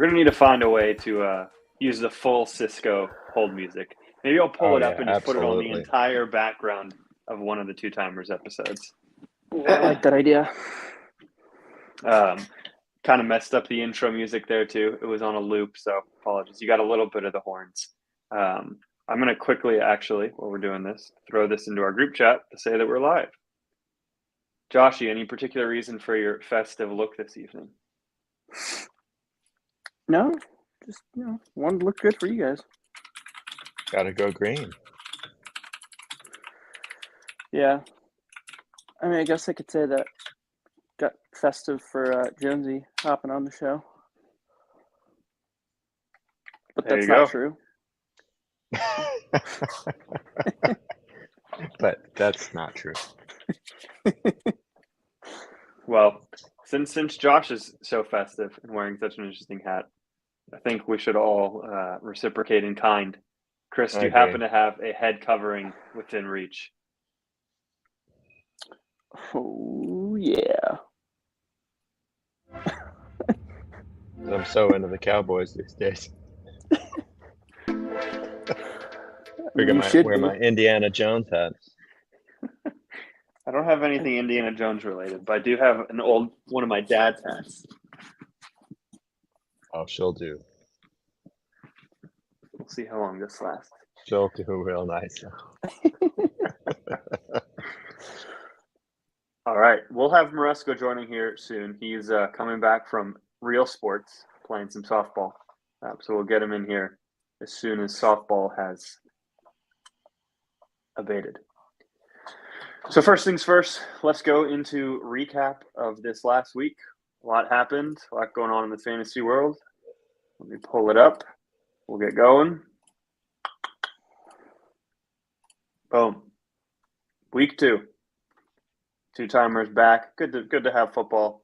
We're going to need to find a way to use the full Cisco hold music. Maybe I'll pull it up and just put it on the absolutely. entire background of one of the Two Timers episodes. I like that idea. Kind of messed up the intro music there too. It was on a loop, so apologies. You got a little bit of the horns. I'm going to quickly, actually, while we're doing this, throw this into our group chat to say that we're live. Joshy, any particular reason for your festive look this evening? No, just wanted to look good for you guys. Gotta go green. Yeah, I mean, I guess I could say that got festive for Jonesy hopping on the show, but There that's you not go. true. But that's not true. Well, since Josh is so festive and wearing such an interesting hat, I think we should all reciprocate in kind. Chris, do you happen to have a head covering within reach? Oh yeah. I'm so into the Cowboys these days. Wear my Indiana Jones hat. I don't have anything Indiana Jones related, but I do have one of my dad's hats. Oh, she'll do. We'll see how long this lasts. She'll do real nice. All right. We'll have Maresco joining here soon. He's coming back from real sports, playing some softball. So we'll get him in here as soon as softball has abated. So first things first, let's go into recap of this last week. A lot happened, a lot going on in the fantasy world. Let me pull it up. We'll get going. Boom. Week 2. Two Timers back. Good to have football.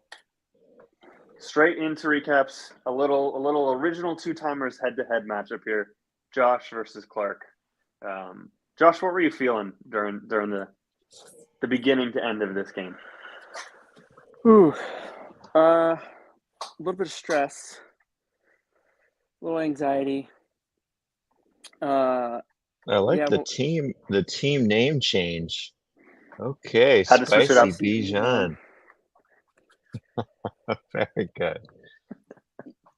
Straight into recaps. A little original Two Timers head-to-head matchup here. Josh versus Clark. Josh, what were you feeling during the beginning to end of this game? A little bit of stress, a little anxiety. I like the team name change. Okay, Had to switch it up. Spicy Bijan. Very good.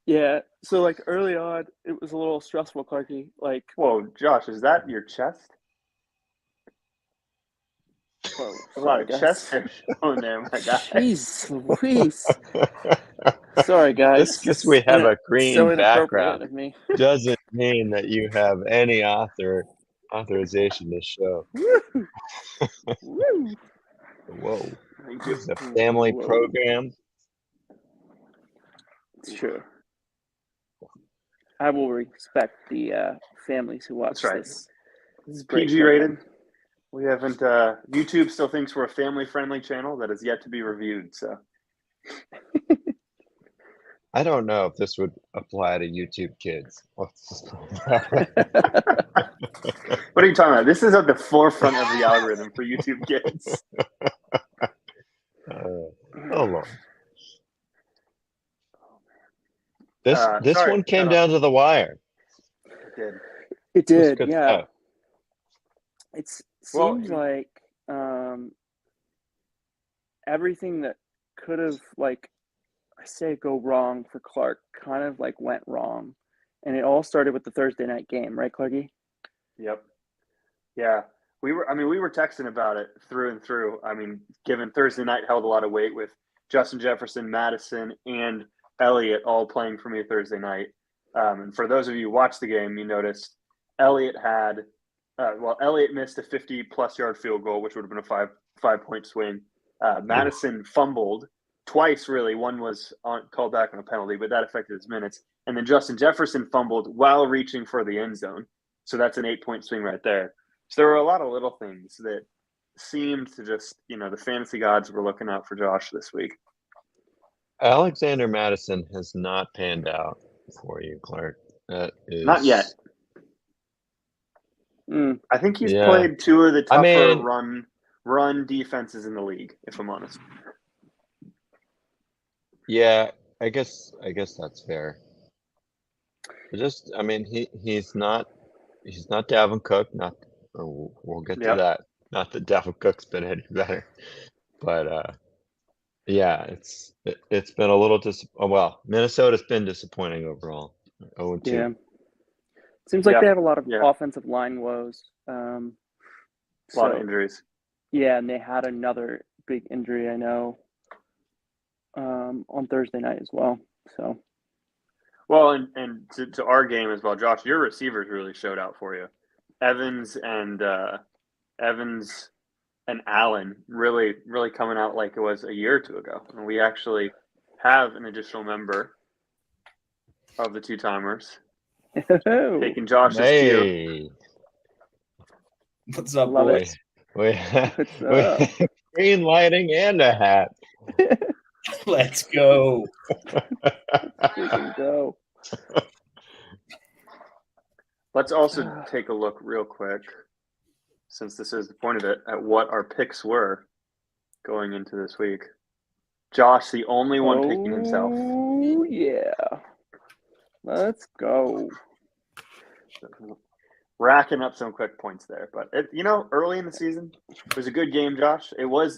Yeah, so like early on, it was a little stressful, Clarky. Like, whoa, Josh, is that your chest? Whoa, a lot of chest hair showing there, my guy. Jeez Louise. Sorry, guys. Just because we have a green background of me. doesn't mean that you have any authorization to show. Woo. Whoa. It's a family program. It's true. I will respect the families who watch this. This is PG rated. We haven't. YouTube still thinks we're a family-friendly channel that is yet to be reviewed. So, I don't know if this would apply to YouTube kids. What are you talking about? This is at the forefront of the algorithm for YouTube kids. Oh Lord. This one came down to the wire. It did. Yeah. It seems like everything that could have, go wrong for Clark kind of went wrong. And it all started with the Thursday night game, right, Clarky? Yep. Yeah. We were texting about it through and through. I mean, given Thursday night held a lot of weight with Justin Jefferson, Madison, and Elliott all playing for me Thursday night. And for those of you who watched the game, you noticed Elliott had Elliott missed a 50-plus yard field goal, which would have been a five-point swing. Madison fumbled twice, really. One was called back on a penalty, but that affected his minutes. And then Justin Jefferson fumbled while reaching for the end zone. So that's an 8-point swing right there. So there were a lot of little things that seemed to just, the fantasy gods were looking out for Josh this week. Alexander Madison has not panned out for you, Clark. That is... Not yet. I think he's played two of the tougher run defenses in the league, if I'm honest. Yeah, I guess that's fair. I mean, he's not Dalvin Cook. We'll get to Yep. that. Not that Dalvin Cook's been any better, but yeah, it's been a little well, Minnesota's been disappointing overall. 0-2. Yeah. Seems like Yeah. they have a lot of Yeah. offensive line woes. A lot of injuries. Yeah, and they had another big injury, I know, on Thursday night as well. So. Well, and to our game as well, Josh, your receivers really showed out for you. Evans and Allen really coming out like it was a year or two ago. And we actually have an additional member of the two timers taking Josh's cue. Hey, What's up, Love boys? we What's up? green lighting and a hat. Let's go. Freaking go. Let's also take a look real quick, since this is the point of it, at what our picks were going into this week. Josh, the only one picking himself. Oh, yeah. Let's go. Racking up some quick points there. But, early in the season, it was a good game, Josh.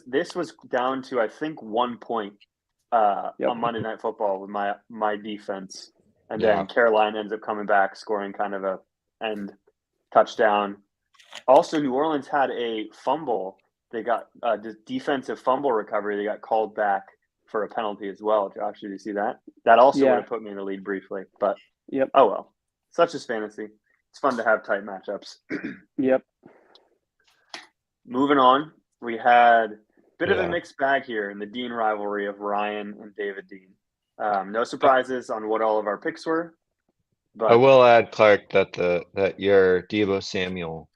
This was down to, I think, 1 point on Monday Night Football with my defense. And then Carolina ends up coming back, scoring kind of a end touchdown. Also, New Orleans had a fumble. They got a defensive fumble recovery. They got called back for a penalty as well. Josh, did you see that? That also would have put me in the lead briefly. But, oh well. Such is fantasy. It's fun to have tight matchups. Yep. Moving on, we had a bit of a mixed bag here in the Dean rivalry of Ryan and David Dean. No surprises on what all of our picks were. But I will add, Clark, that your Deebo Samuel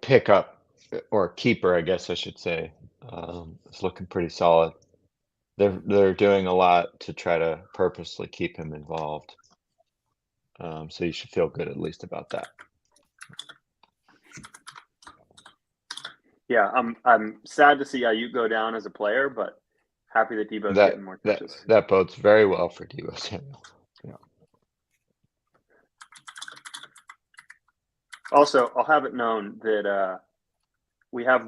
pickup or keeper, I guess I should say, is looking pretty solid. They're doing a lot to try to purposely keep him involved. So you should feel good at least about that. Yeah, I'm sad to see Ayuk go down as a player, but happy that Deebo's getting more touches. That bodes very well for Deebo Samuel. Yeah. Also, I'll have it known that we have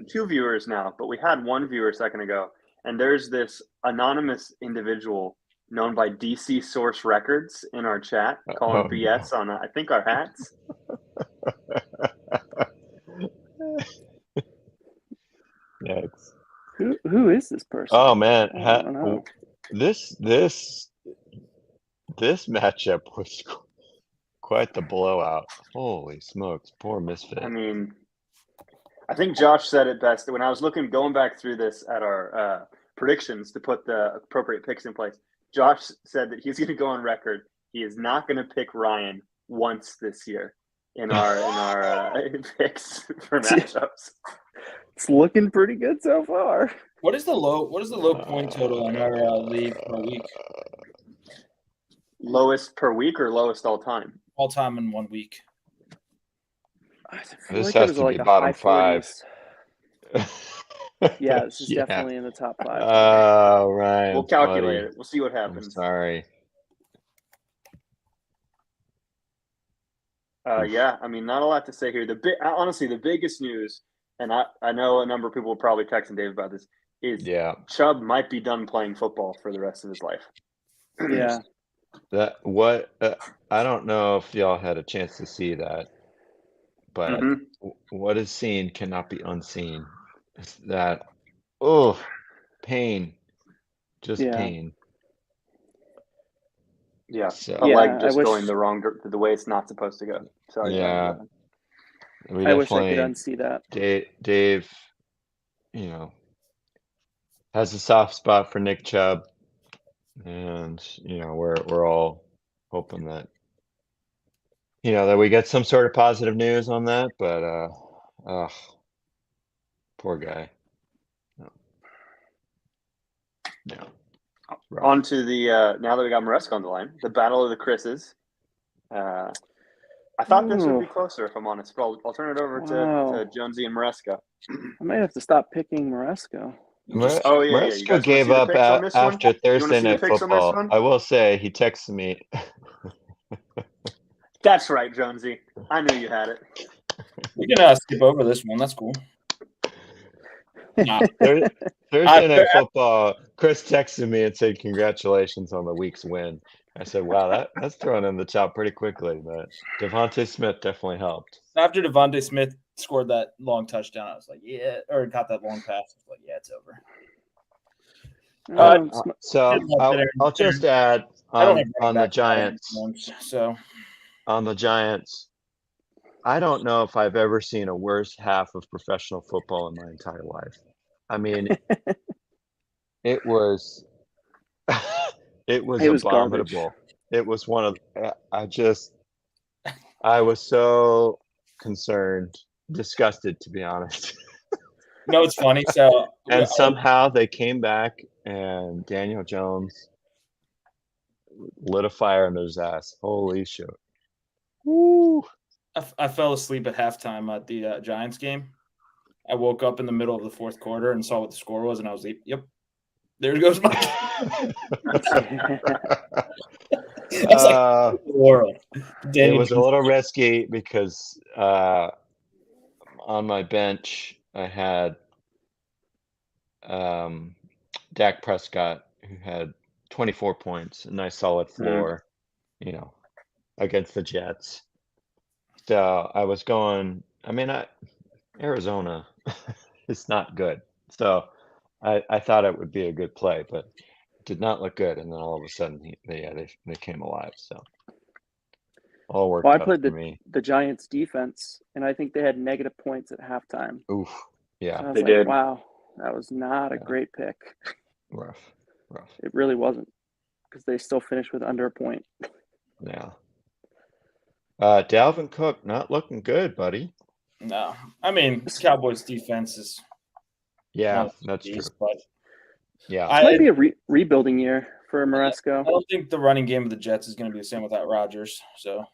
two viewers now, but we had one viewer a second ago, and there's this anonymous individual known by DC Source Records in our chat calling BS on, I think, our hats. Yikes. Who is this person? Oh man, I don't know. This matchup was quite the blowout. Holy smokes, poor Misfit. I mean, I think Josh said it best when I was going back through this at our predictions to put the appropriate picks in place. Josh said that he's going to go on record. He is not going to pick Ryan once this year in our picks for matchups. It's looking pretty good so far. What is the low point total in our league per week? Lowest per week or lowest all time? All time in 1 week. This has to be bottom 5. Yeah, this is definitely in the top 5. Oh, right. We'll calculate it. We'll see what happens. I'm sorry. Yeah, I mean, not a lot to say here. Honestly, the biggest news, and I know a number of people will probably text Dave about this, is Chubb might be done playing football for the rest of his life. Yeah. I don't know if y'all had a chance to see that, but what is seen cannot be unseen. That, pain, just pain. Yeah, so, a leg just going the way it's not supposed to go. Sorry. Yeah, I wish I could unsee that. Dave, has a soft spot for Nick Chubb, and we're all hoping that that we get some sort of positive news on that. But poor guy. No. On to the now that we got Maresca on the line, the battle of the Chris's. I thought this would be closer, if I'm honest, but I'll turn it over to Jonesy and Maresca. I might have to stop picking Maresca. Oh yeah, yeah. You Maresco guys want to gave see the up picks on this one? after You want to Thursday see the Night picks on this Football. one? I will say he texted me. That's right, Jonesy. I knew you had it. We can skip over this one. That's cool. Nah. Thursday Night Football. Chris texted me and said, "Congratulations on the week's win." I said, "Wow, that's thrown in the chop pretty quickly." But Devontae Smith definitely helped. After Devontae Smith scored that long touchdown, I was like, yeah, or got that long pass. I was like, yeah, it's over. So I'll just add on the Giants. So on the Giants, I don't know if I've ever seen a worse half of professional football in my entire life. I mean, it was it was abominable. Garbage. It was one of I was so concerned, disgusted, to be honest. No, it's funny. So and somehow they came back, and Daniel Jones lit a fire under his ass. Holy shit! Woo! I fell asleep at halftime at the Giants game. I woke up in the middle of the fourth quarter and saw what the score was, and I was like, "Yep, there goes my." I was like, it was a little risky because on my bench I had Dak Prescott, who had 24 points, a nice solid floor, against the Jets. So I was going. I mean, Arizona is not good, so I thought it would be a good play, but it did not look good. And then all of a sudden, they came alive. So all worked out for me. The Giants defense, and I think they had negative points at halftime. Oof, yeah, so I was did. Wow, that was not a great pick. Rough. It really wasn't, because they still finished with under a point. Yeah. Dalvin Cook not looking good, buddy. No, I mean Cowboys defense is. Yeah, that's true. But yeah, it might be a rebuilding year for Maresco. I don't think the running game of the Jets is going to be the same without Rodgers. So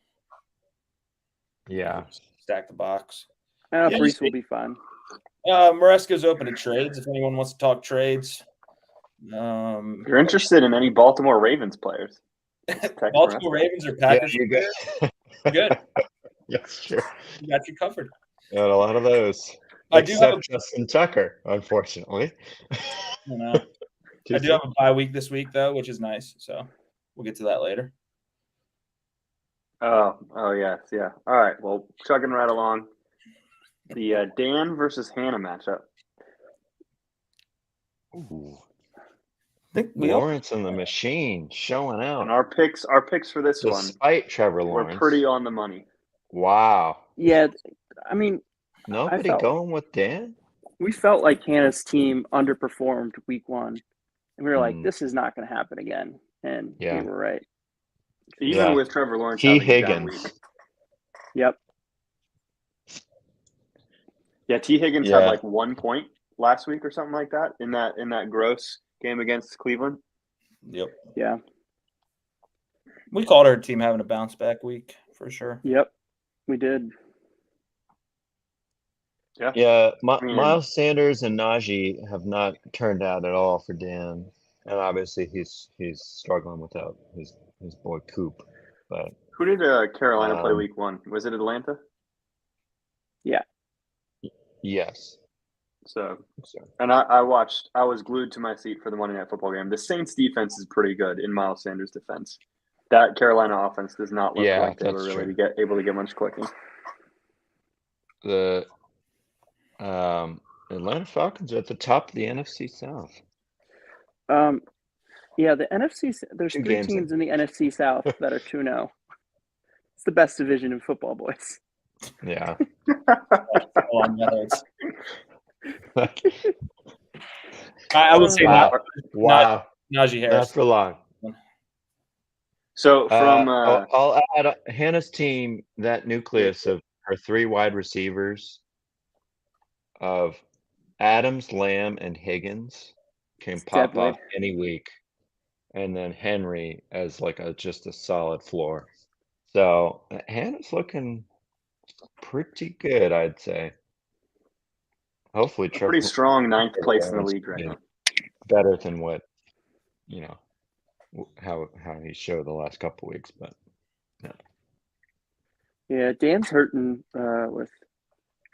yeah, stack the box. Brees will be fine. Maresco's open to trades. If anyone wants to talk trades, you're interested in any Baltimore Ravens players? Baltimore Ravens or Packers? Yeah, good. Yes, sure. You got you covered. Got a lot of those. Except Justin Tucker, unfortunately. I do have a bye week this week, though, which is nice. So we'll get to that later. Oh yes, yeah. All right, well, chugging right along. The Dan versus Hannah matchup. Ooh. I think Lawrence and the Machine showing out. And our picks for this one, despite Trevor Lawrence, were pretty on the money. Wow. Yeah, I mean, nobody going with Dan. We felt like Hannah's team underperformed week 1, and we were like, "This is not going to happen again." And we were right. Even with Trevor Lawrence having a down week. Yep. Yeah, T. Higgins had like 1 point last week or something like that in that gross game against Cleveland. Yep. Yeah. We called our team having a bounce back week for sure. Yep, we did. Yeah. Miles Sanders and Najee have not turned out at all for Dan, and obviously he's struggling without his boy Coop. But who did Carolina play week 1? Was it Atlanta? Yeah. Yes. So, and I was glued to my seat for the Monday Night Football game. The Saints defense is pretty good in Miles Sanders' defense. That Carolina offense does not look like they were really able to get much clicking. The Atlanta Falcons are at the top of the NFC South. Yeah, the NFC. There's 3 teams in the NFC South that are 2-0. It's the best division in football, boys. Yeah. I would say wow. Najee Harris. Not for long. So from I'll add Hannah's team, that nucleus of her 3 wide receivers of Adams, Lamb, and Higgins can pop off any week, and then Henry as like just a solid floor. So Hannah's looking pretty good, I'd say. hopefully A pretty triple. strong ninth place in the league right Yeah. now. Better than what, how he showed the last couple weeks, but Yeah, Dan's hurting with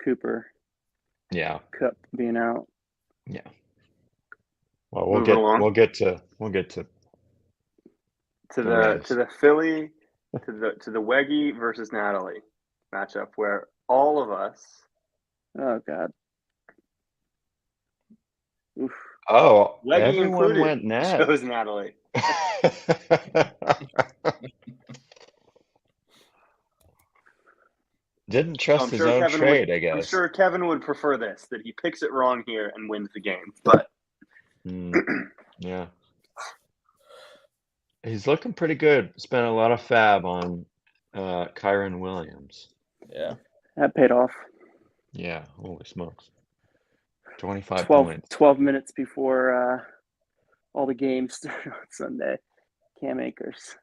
Cooper yeah. Cup being out. Yeah. Well, we'll Moving get along. to To the the Rams. to the Philly to the Weggy versus Natalie matchup where all of us Oh God. Oof. Oh, Weggy everyone included went net. chose Natalie. Didn't trust I'm his sure own Kevin trade, would I guess. I'm sure Kevin would prefer this, that he picks it wrong here and wins the game. But Yeah. He's looking pretty good. Spent a lot of fab on Kyron Williams. Yeah. That paid off. Yeah, holy smokes. 25 12, points. 12 minutes before all the games started on Sunday. Cam Akers.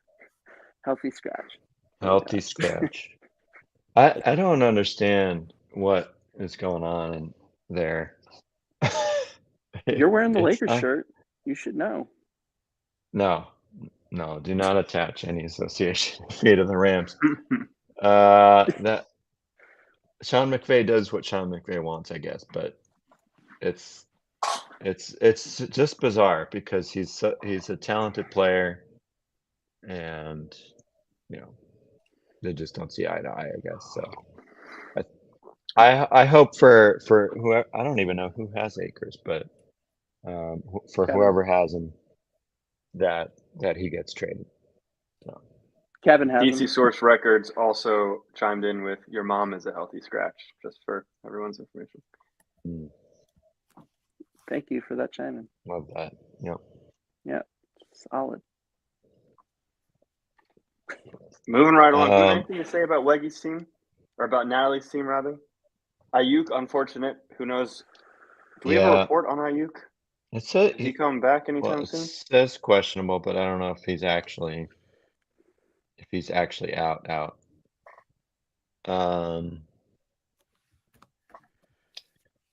Healthy scratch. Healthy scratch. I don't understand what is going on there. You're wearing the It's- Lakers shirt. You should know. No, do not attach any association fee to the Rams. That Sean McVay does what Sean McVay wants, I guess, but it's just bizarre because he's a talented player, and they just don't see eye to eye, I guess. So I hope for whoever, I don't even know who has Akers, but for Kevin. whoever has him, that he gets traded. So. Kevin has DC him. Source Records also chimed in with your mom is a healthy scratch, just for everyone's information. Thank you for that chime in. Love that. Yep. Yeah, solid. Moving right along. Do you have anything to say about Weggy's team? Or about Natalie's team, rather? Ayuk, unfortunate. Who knows? Do we have a report on Ayuk? Is he coming back anytime soon? It says questionable, but I don't know if he's actually out.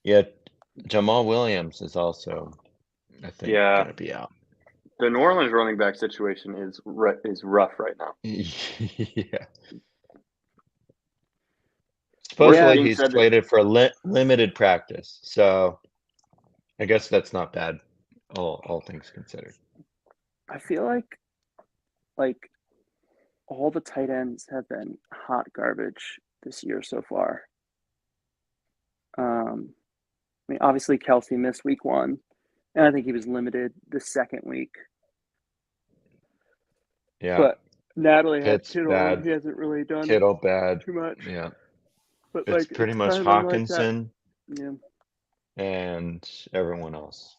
Yeah, Jamal Williams is also, I think, gonna be out. The New Orleans running back situation is rough right now. Yeah. Supposedly he's slated for limited practice, so I guess that's not bad, all things considered. I feel like all the tight ends have been hot garbage this year so far. I mean, obviously Kelsey missed week 1, and I think he was limited the second week. Yeah. But Natalie had Kittle Kittle, bad. and he hasn't really done Kittle bad. too much. Yeah. But it's pretty much Hawkinson and everyone else.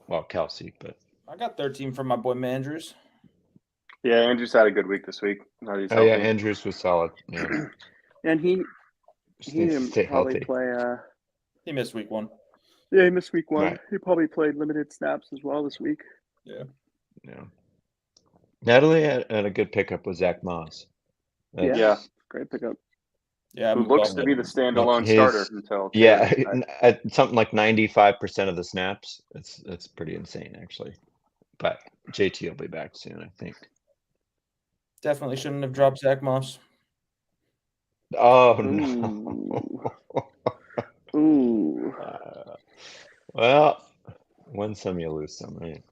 Well, Kelsey, but I got 13 from my boy Mandrews. Yeah, Andrews had a good week this week. Yeah, Andrews was solid. Yeah. And he didn't probably healthy. play. He missed week 1. Yeah, he missed week 1. Right. He probably played limited snaps as well this week. Yeah. Natalie had a good pickup with Zach Moss. Great pickup. Yeah, who looks to be the standalone starter until at something like 95% of the snaps. It's pretty insane, actually. But JT will be back soon, I think. Definitely shouldn't have dropped Zach Moss. Oh no! Ooh. Well, win some, you lose some, right?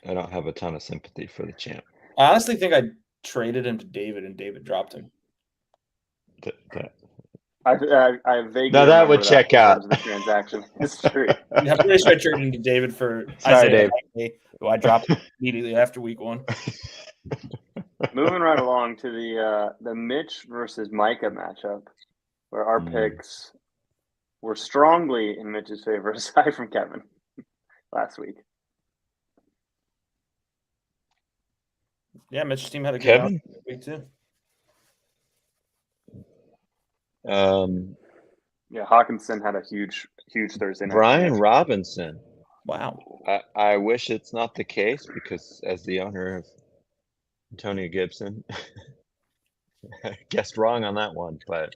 I don't have a ton of sympathy for the champ. I honestly think I traded him to David, and David dropped him. I vaguely now that would check out the transaction history. Yeah, I'm pretty sure I traded him to David for Sorry, Dave, who I dropped immediately after week 1. Moving right along to the Mitch versus Micah matchup, where our picks were strongly in Mitch's favor, aside from Kevin last week. Yeah, Mitch's team had a good week too. Yeah, Hawkinson had a huge Thursday night. Brian Robinson. Wow. I wish it's not the case, because as the owner of Antonio Gibson, I guessed wrong on that one, but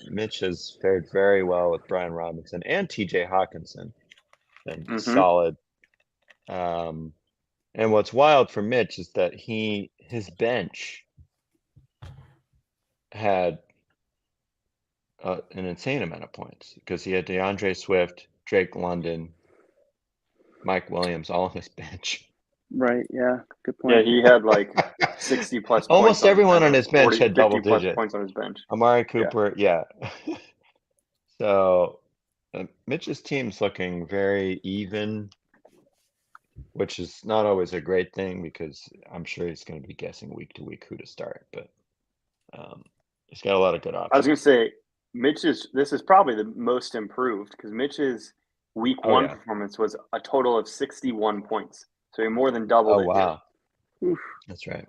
Mitch has fared very well with Brian Robinson and TJ Hawkinson. Been Mhm. solid. And what's wild for Mitch is that his bench had an insane amount of points because he had DeAndre Swift, Drake London, Mike Williams all on his bench. Right. Yeah. Good Yeah, point. he had like 60 plus points. Almost everyone on his bench 40, had double 50 plus digit. points on his bench. Amari Cooper, yeah. So Mitch's team's looking very even, which is not always a great thing because I'm sure he's going to be guessing week to week who to start. But he's got a lot of good options. I was going to say, this is probably the most improved because Mitch's week one performance was a total of 61 points. So he more than doubled it. Wow. Oof. That's right.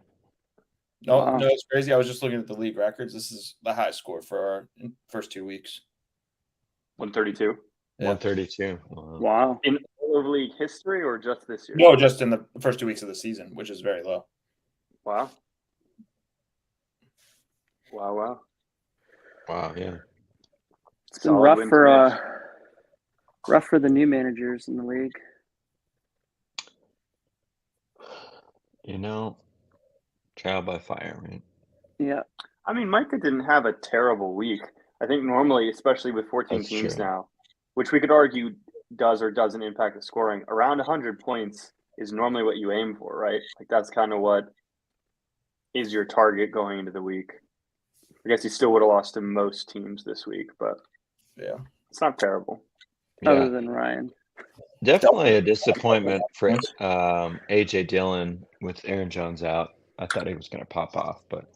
No, Wow. no, it's crazy. I was just looking at the league records. This is the highest score for our first 2 weeks. 132. Yeah. 132. Wow. In all of league history or just this year? No, just in the first 2 weeks of the season, which is very low. Wow. Wow. Wow, yeah. It's been Solid rough win for the new managers in the league. You know, trial by fire, right? Yeah. I mean, Micah didn't have a terrible week. I think normally, especially with 14 That's teams true. now, which we could argue does or doesn't impact the scoring, around 100 points is normally what you aim for, right? Like that's kind of what is your target going into the week. I guess he still would have lost to most teams this week, but Yeah, it's not terrible. Other than Ryan. Definitely a disappointment for AJ Dillon with Aaron Jones out. I thought he was going to pop off, but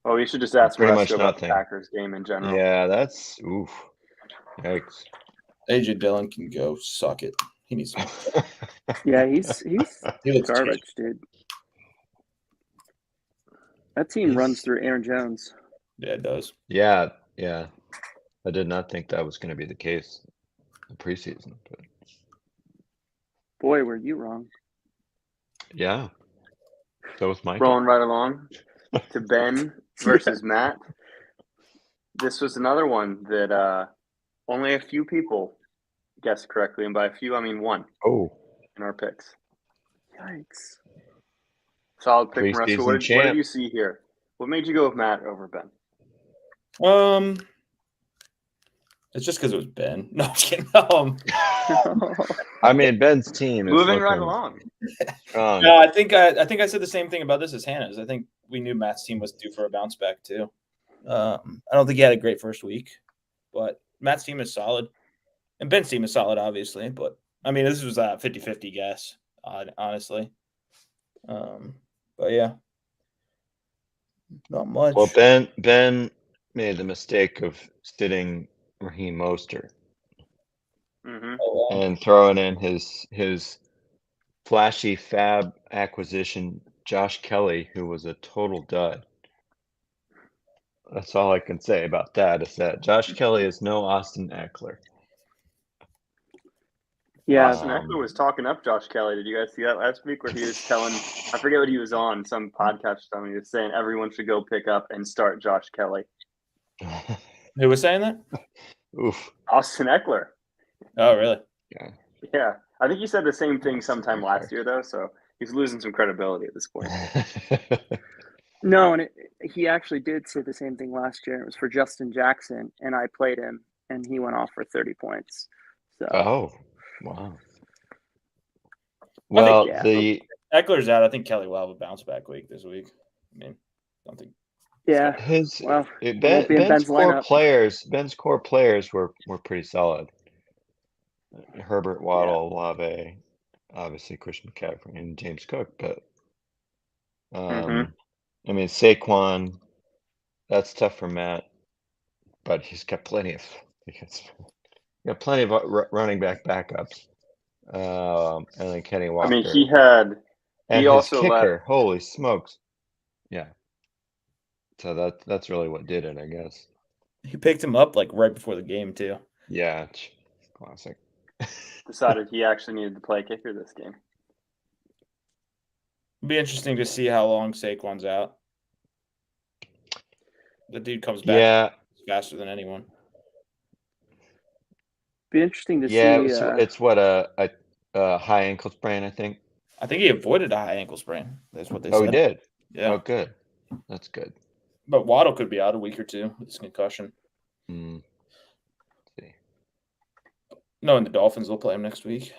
Oh, you should just ask pretty Russ much about nothing. the Packers game in general. Yeah, that's oof. Yikes. AJ Dillon can go suck it. He needs some. Yeah, he's He looks garbage, dude. That team He's- runs through Aaron Jones. Yeah, it does. Yeah. I did not think that was going to be the case in preseason, but Boy, were you wrong. yeah. So was Mike. Rolling right along to Ben versus Matt. This was another one that only a few people guessed correctly, and by a few I mean one Oh, in our picks. Yikes. Solid pick from Russ. Preseason What champ. did you see here? What made you go with Matt over Ben? It's just because it was Ben. No, I'm just kidding. I mean, Ben's team is Moving right looking along. strong. No, I think I said the same thing about this as Hannah's. I think we knew Matt's team was due for a bounce back too. I don't think he had a great first week, but Matt's team is solid, and Ben's team is solid, obviously. But I mean, this was a 50-50 guess, honestly. But yeah, not much. Well, Ben made the mistake of sitting Raheem Mostert Mm-hmm. Oh, wow. and throwing in his flashy fab acquisition, Josh Kelly, who was a total dud. That's all I can say about that is that Josh Kelly is no Austin Eckler. Yeah. Austin Eckler was talking up Josh Kelly. Did you guys see that last week where he was telling, I forget what he was on, some podcast or something. He was saying everyone should go pick up and start Josh Kelly. Who was saying that? Oof. Austin Eckler. Oh, really? Yeah. I think he said the same thing sometime last year, though, so he's losing some credibility at this point. No, and he actually did say the same thing last year. It was for Justin Jackson, and I played him, and he went off for 30 points. So Oh, wow. Well, yeah. Eckler's out. I think Kelly will have a bounce back week this week. I mean, I don't think. Yeah. Well, it won't be in Ben's lineup. Ben's core players were pretty solid. Herbert, Waddle, Olave, obviously Christian McCaffrey and James Cook, but I mean Saquon, that's tough for Matt, but he's got plenty of running back backups. And then Kenny Walker. I mean, he his also kicker. Holy smokes! Yeah. So that's really what did it, I guess. He picked him up like right before the game too. Yeah, classic. decided he actually needed to play kicker this game. It'll be interesting to see how long Saquon's out. The dude comes back Yeah, faster than anyone. Be interesting to yeah. see. It's what a high ankle sprain, I think. I think he avoided a high ankle sprain. That's what they Oh, said. he did. Yeah. Oh, good. That's good. But Waddle could be out a week or two with his concussion. Mm. See. No, and the Dolphins will play him next week.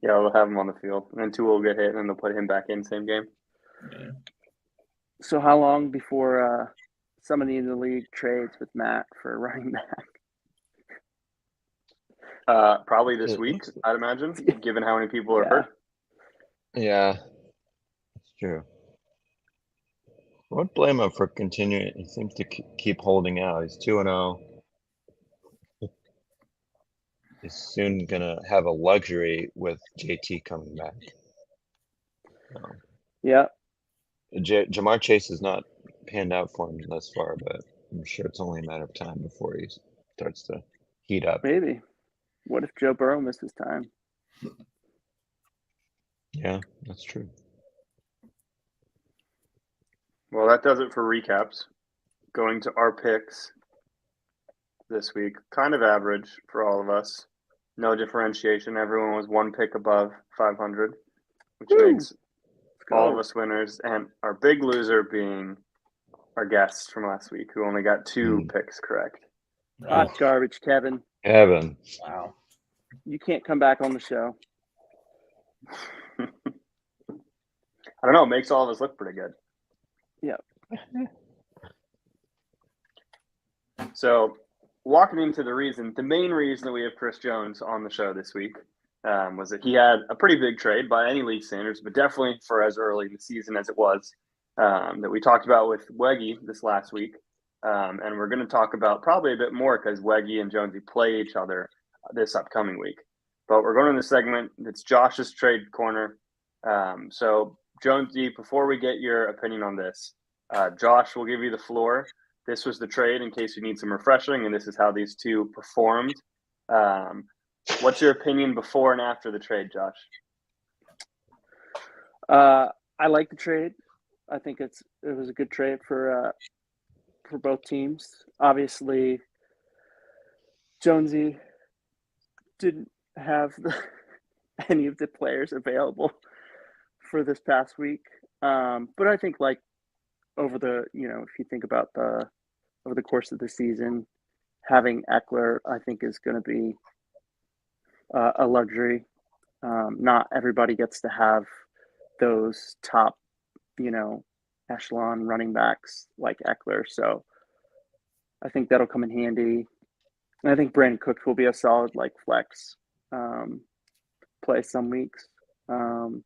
Yeah, we'll have him on the field, and then Tua will get hit, and then they'll put him back in same game. Yeah. So how long before somebody in the league trades with Matt for a running back? Probably this It week, looks- I'd imagine, given how many people are Yeah. hurt. Yeah, that's true. I wouldn't blame him for continuing. He seems to keep holding out. He's 2-0. He's soon gonna have a luxury with JT coming back. Yeah. Jamar Chase has not panned out for him thus far, but I'm sure it's only a matter of time before he starts to heat up. Maybe. What if Joe Burrow misses time? Yeah, that's true. Well, that does it for recaps. Going to our picks this week, kind of average for all of us. No differentiation. Everyone was one pick above 500, which Woo! makes Let's go. all of us winners. And our big loser being our guests from last week, who only got two picks correct. Hot garbage, Kevin. Evan. Wow. You can't come back on the show. I don't know. It makes all of us look pretty good. Yeah. So, walking into the main reason that we have Chris Jones on the show this week was that he had a pretty big trade by any league standards, but definitely for as early in the season as it was, that we talked about with Weggy this last week. And we're going to talk about probably a bit more because Weggy and Jonesy play each other this upcoming week. But we're going to the segment that's Josh's trade corner. So, Jonesy, before we get your opinion on this, Josh will give you the floor. This was the trade in case you need some refreshing, and this is how these two performed. What's your opinion before and after the trade, Josh? I like the trade. I think it was a good trade for both teams. Obviously, Jonesy didn't have any of the players available for this past week, but I think over if you think about over the course of the season, having Eckler, I think, is going to be a luxury. Not everybody gets to have those top, echelon running backs like Eckler. So I think that'll come in handy. And I think Brandon Cooks will be a solid flex play some weeks. And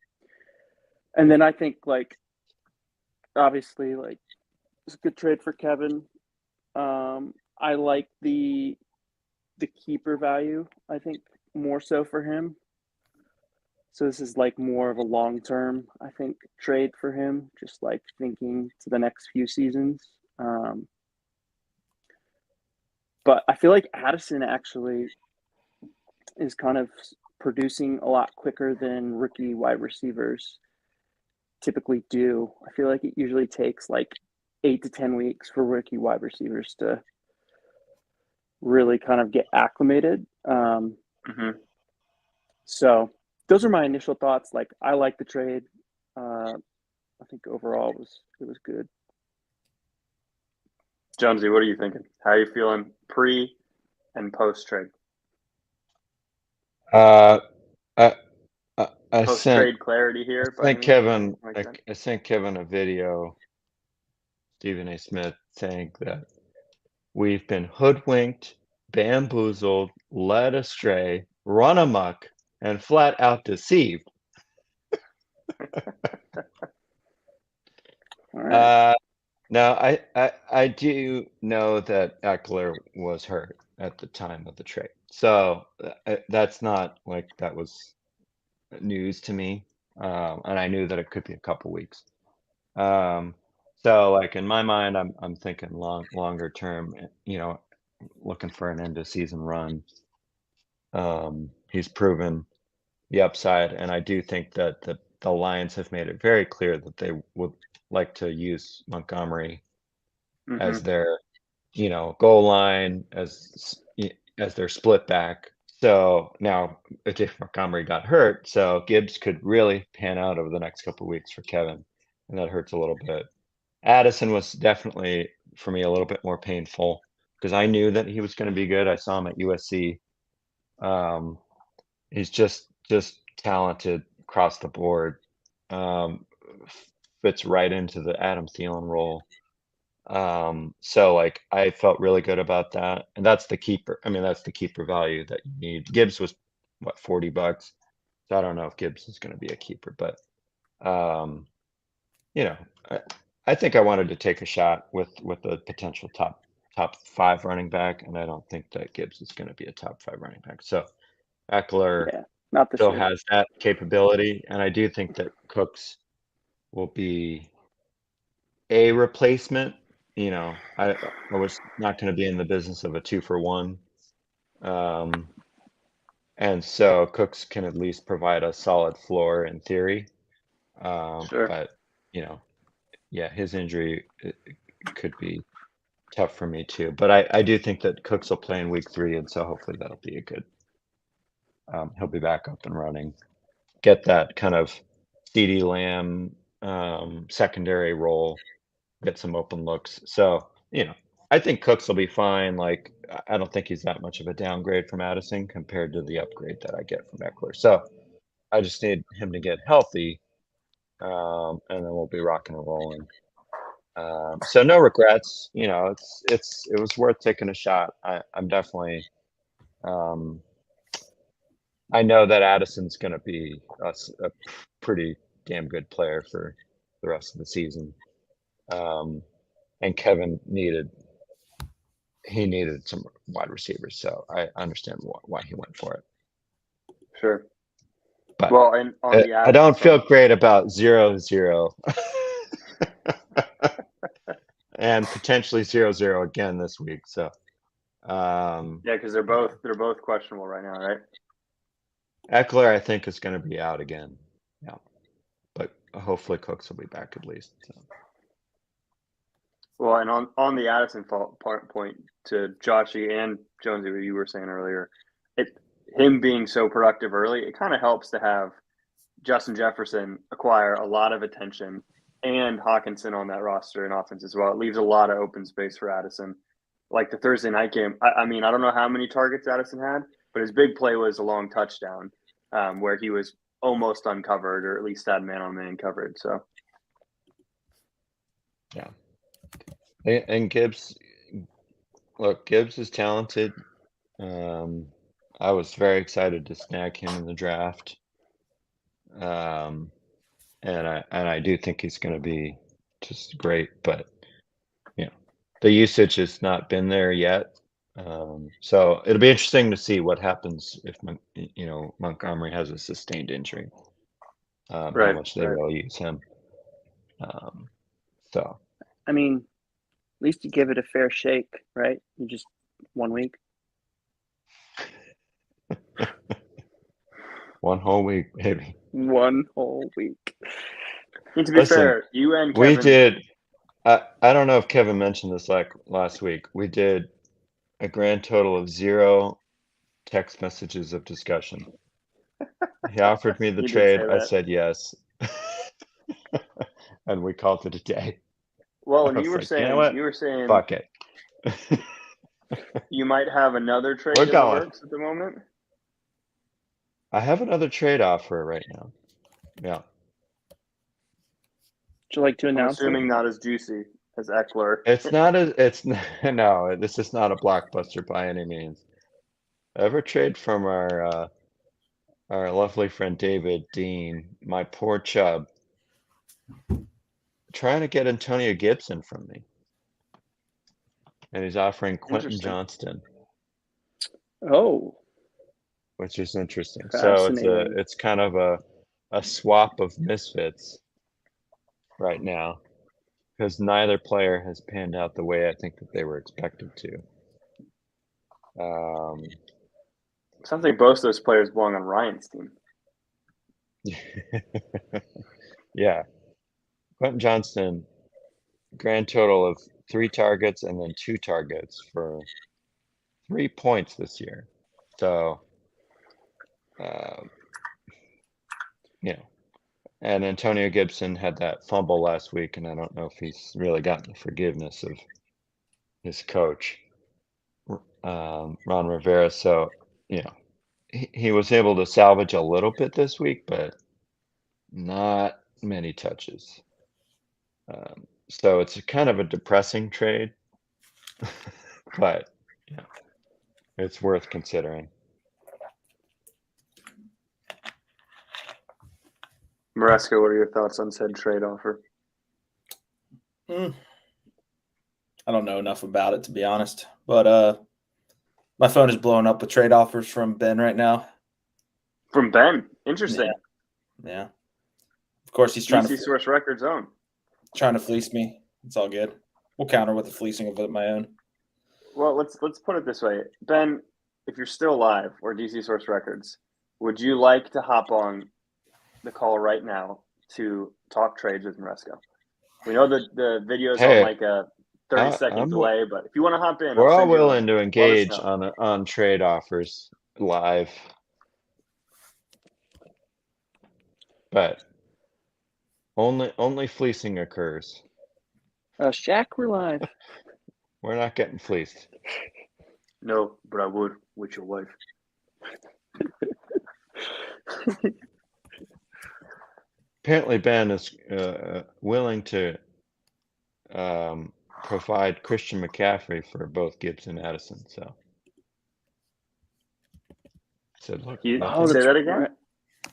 then I think obviously it's a good trade for Kevin. I like the keeper value, I think, more so for him. So this is more of a long-term, I think, trade for him, just thinking to the next few seasons. But I feel like Addison actually is kind of producing a lot quicker than rookie wide receivers typically do. I feel like it usually takes 8 to 10 weeks for rookie wide receivers to really kind of get acclimated. So those are my initial thoughts. I like the trade. I think overall it was good. Jonesy, what are you thinking? How are you feeling pre and post trade? I Post sent trade clarity here. I sent Kevin a video, Stephen A. Smith, saying that we've been hoodwinked, bamboozled, led astray, run amok, and flat out deceived. All right. Now, I do know that Eckler was hurt at the time of the trade. So that's not that was news to me. And I knew that it could be a couple weeks. So in my mind, I'm thinking longer term, looking for an end of season run. He's proven the upside, and I do think that the Lions have made it very clear that they would like to use Montgomery as their, goal line, as their split back. So now if Montgomery got hurt, so Gibbs could really pan out over the next couple of weeks for Kevin, and that hurts a little bit. Addison was definitely for me a little bit more painful because I knew that he was going to be good. I saw him at USC. He's just talented across the board. Fits right into the Adam Thielen role. So like I felt really good about that, and that's the keeper. I mean, that's the keeper value that you need. Gibbs was what, $40, so I don't know if Gibbs is going to be a keeper, but I think I wanted to take a shot with a potential top 5 running back, and I don't think that Gibbs is going to be a top 5 running back. So Eckler not this still year. has that capability, and I do think that Cooks will be a replacement. I was not going to be in the business of a 2-for-1. And so Cooks can at least provide a solid floor in theory. Sure. But, his injury could be tough for me too. But I do think that Cooks will play in week 3, and so hopefully that'll be a good. He'll be back up and running. Get that kind of CeeDee Lamb secondary role. Get some open looks. So, I think Cooks will be fine. Like, I don't think he's that much of a downgrade from Addison compared to the upgrade that I get from Eckler. So I just need him to get healthy, and then we'll be rocking and rolling. So no regrets. It was worth taking a shot. I'm definitely. I know that Addison's going to be a pretty damn good player for the rest of the season. And Kevin needed some wide receivers, so I understand why he went for it. Sure. But well, and on the I don't feel great about 0-0 and potentially 0-0 again this week. So because they're both questionable right now, right? Eckler, I think, is going to be out again. Yeah, but hopefully Cooks will be back at least. So. Well, and on the Addison point to Joshy and Jonesy, what you were saying earlier, him being so productive early, it kind of helps to have Justin Jefferson acquire a lot of attention and Hawkinson on that roster and offense as well. It leaves a lot of open space for Addison. Like the Thursday night game, I mean, I don't know how many targets Addison had, but his big play was a long touchdown where he was almost uncovered, or at least had man-on-man coverage. So, yeah. And Gibbs is talented. I was very excited to snag him in the draft. And I do think he's going to be just great, but the usage has not been there yet. So it'll be interesting to see what happens if Montgomery has a sustained injury. How much they will use him. So I mean, at least you give it a fair shake, right? You just 1 week. 1 whole week, baby. 1 whole week. And to be fair, you and Kevin, we did. I don't know if Kevin mentioned this last week. We did a grand total of 0 text messages of discussion. He offered me the trade. I said yes. And we called it a day. Well, and you were saying, fuck it. You might have another trade in the works at the moment. I have another trade offer right now. Yeah. Would you like to announce? Assuming not as juicy as Eckler. No, this is not a blockbuster by any means. I have a trade from our lovely friend David Dean, my poor chub, trying to get Antonio Gibson from me. And he's offering Quentin Johnston. Oh. Which is interesting. So it's kind of a swap of misfits right now, because neither player has panned out the way I think that they were expected to. Sounds like both those players belong on Ryan's team. Yeah. Quentin Johnston, grand total of 3 targets and then 2 targets for 3 points this year. So, you know, and Antonio Gibson had that fumble last week, and I don't know if he's really gotten the forgiveness of his coach, Ron Rivera. So, you know, he was able to salvage a little bit this week, but not many touches. So it's kind of a depressing trade, but yeah, it's worth considering. Maresco, what are your thoughts on said trade offer? I don't know enough about it, to be honest. But my phone is blowing up with trade offers from Ben right now. From Ben. Interesting. Yeah. Of course, he's trying DC Source Records own. trying to fleece me. It's all good. We'll counter with the fleecing of my own. Well, let's put it this way. Ben, if you're still alive, or DC Source Records, would you like to hop on the call right now to talk trades with Maresco? We know that the video's Hey, on like a 30-second delay, but if you want to hop in, we're I'll all send you a willing link. to Let us engage know. on trade offers live, but only fleecing occurs. Shaq, we're live. We're not getting fleeced. No, but I would with your wife. Apparently, Ben is willing to provide Christian McCaffrey for both Gibbs and Addison. So, said, look, You nothing- say that again? Right.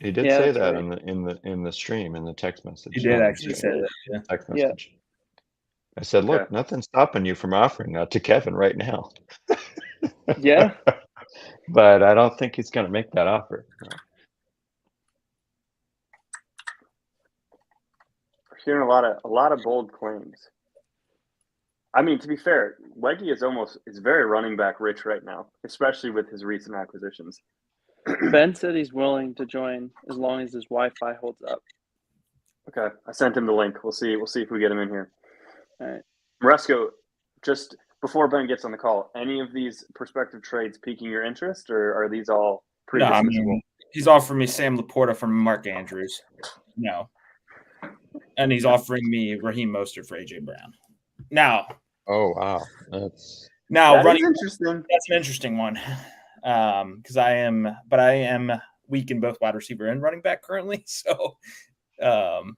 he did Yeah, say that's that right. in the stream, in the text message. He did not in the actually stream, say that. Yeah. text Yeah. message. I said, look, Okay. nothing's stopping you from offering that to Kevin right now. Yeah. But I don't think he's going to make that offer. No. We're hearing a lot of bold claims. I mean, to be fair, Weggy is very running back rich right now, especially with his recent acquisitions. Ben said he's willing to join as long as his Wi-Fi holds up. Okay, I sent him the link. We'll see if we get him in here. All right. Maresco, just before Ben gets on the call, any of these prospective trades piquing your interest, or are these all pretty No, I dismissible? mean, he's offering me Sam Laporta from Mark Andrews. No. And he's offering me Raheem Mostert for AJ Brown. Now, Oh, wow. That's That running is interesting. that's an interesting one. Because I am weak in both wide receiver and running back currently. So I'm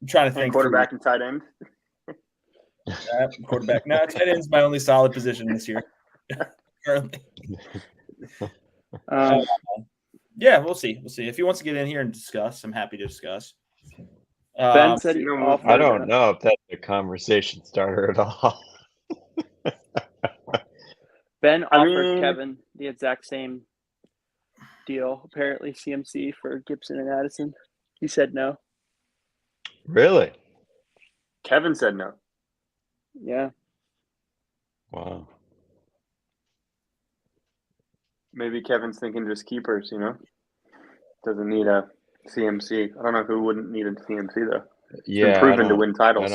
trying to think. And quarterback and tight end. Quarterback. No, tight end's my only solid position this year. Currently. Yeah, we'll see. We'll see. If he wants to get in here and discuss, I'm happy to discuss. Ben said he offered. I don't know if that's a conversation starter at all. Ben offered Kevin the exact same deal, apparently CMC for Gibson and Addison. He said no. Really? Kevin said no. Yeah. Wow. Maybe Kevin's thinking just keepers, you know? Doesn't need a CMC. I don't know who wouldn't need a CMC, though. It's been proven to win titles.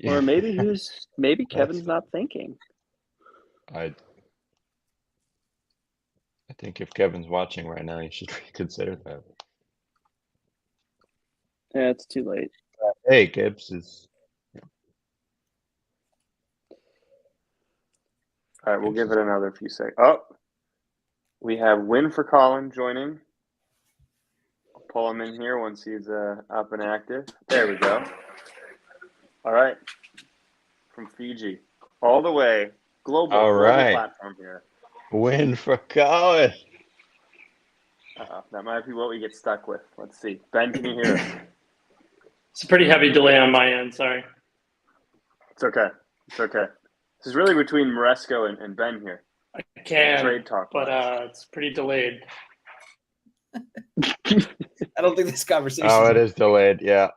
Or maybe Kevin's not thinking. I think if Kevin's watching right now, you should reconsider that. Yeah, it's too late. Hey, Gibbs is. All right, we'll give it another few seconds. Oh, we have Win for Colin joining. I'll pull him in here once he's up and active. There we go. All right. From Fiji. All the way. Global platform here. Win for Colin. That might be what we get stuck with. Let's see. Ben, can you hear us? It's a pretty heavy delay on my end. Sorry. It's okay. This is really between Maresco and Ben here. I can, Trade talk, but it's pretty delayed. I don't think this conversation. Oh, it is delayed. Yeah.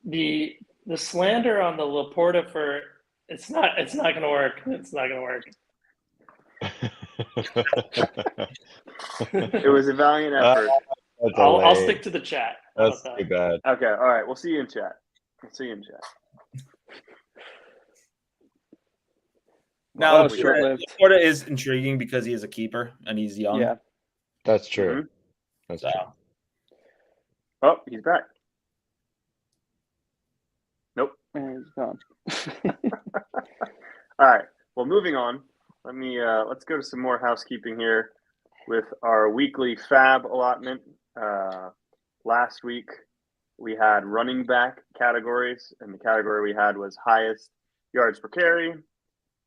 The slander on the Laporta for it's not going to work. It's not going to work. It was a valiant effort. That's I'll late. stick to the chat. How That's about too that? bad. Okay, all right. We'll see you in chat. Now, Oh, short-lived. Laporta is intriguing because he is a keeper and he's young. Yeah. That's true. Mhm. That's So, true. Oh, he's back. Nope. And he's gone. All right. Well, moving on. Let's go to some more housekeeping here with our weekly fab allotment. Last week we had running back categories, and the category we had was highest yards per carry,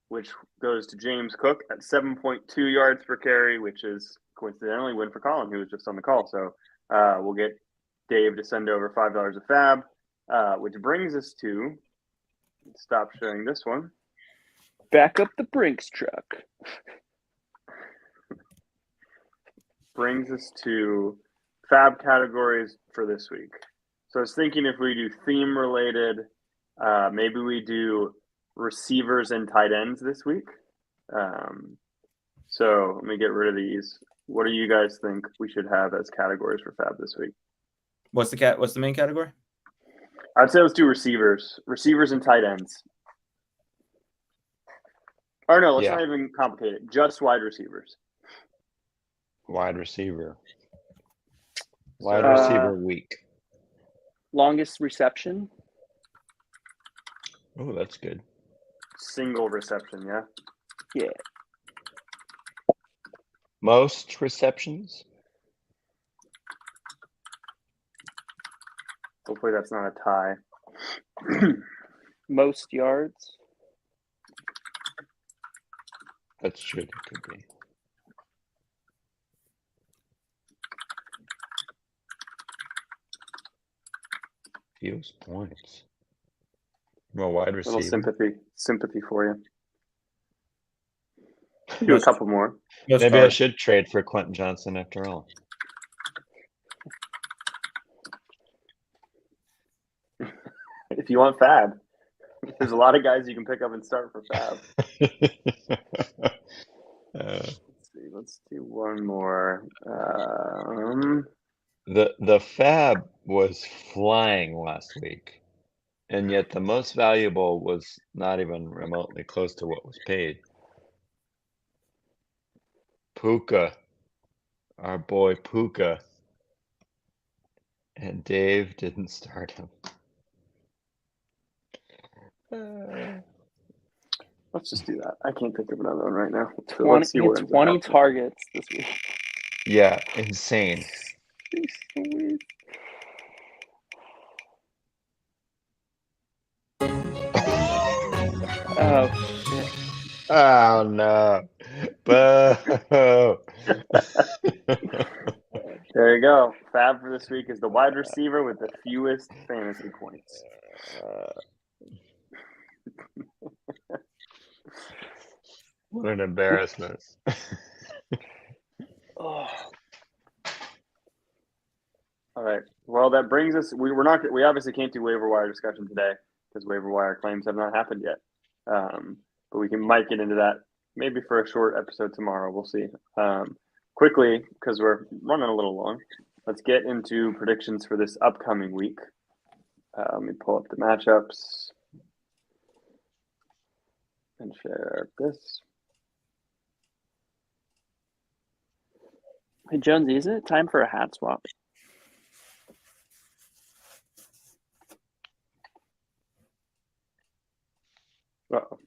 which goes to James Cook at 7.2 yards per carry, which is coincidentally win for Colin, who was just on the call. So we'll get Dave to send over $5 of fab, which brings us to, stop sharing this one. Back up the Brinks truck. Brings us to fab categories for this week. So I was thinking if we do theme related, maybe we do receivers and tight ends this week. So let me get rid of these. What do you guys think we should have as categories for fab this week? what's the main category? I'd say let's do receivers and tight ends. Or no, let's not even complicate it. Just wide receivers. Wide receiver. So, Wide receiver week. Longest reception. Oh, that's good. single reception, yeah? Yeah. Most receptions? Hopefully that's not a tie. Most yards. That's true. It could be. Fewest points. Well, wide receiver. Little sympathy for you. Do a couple more. Maybe I should trade for Quentin Johnson after all. If you want fab, there's a lot of guys you can pick up and start for fab. Let's do one more. The fab was flying last week, and yet the most valuable was not even remotely close to what was paid. Puka, our boy Puka, and Dave didn't start him. Let's just do that. I can't think of another one right now. So 20, let's see he what had 20 targets this week. Yeah, insane. Oh shit! Oh no! Boo! There you go. Fab for this week is the wide receiver with the fewest fantasy points. What an embarrassment. Oh. All right. Well, that brings us. We obviously can't do waiver wire discussion today because waiver wire claims have not happened yet. But we might get into that maybe for a short episode tomorrow. We'll see. Quickly, because we're running a little long, let's get into predictions for this upcoming week. Let me pull up the matchups and share this. Hey Jonesy, is it time for a hat swap? Uh-oh.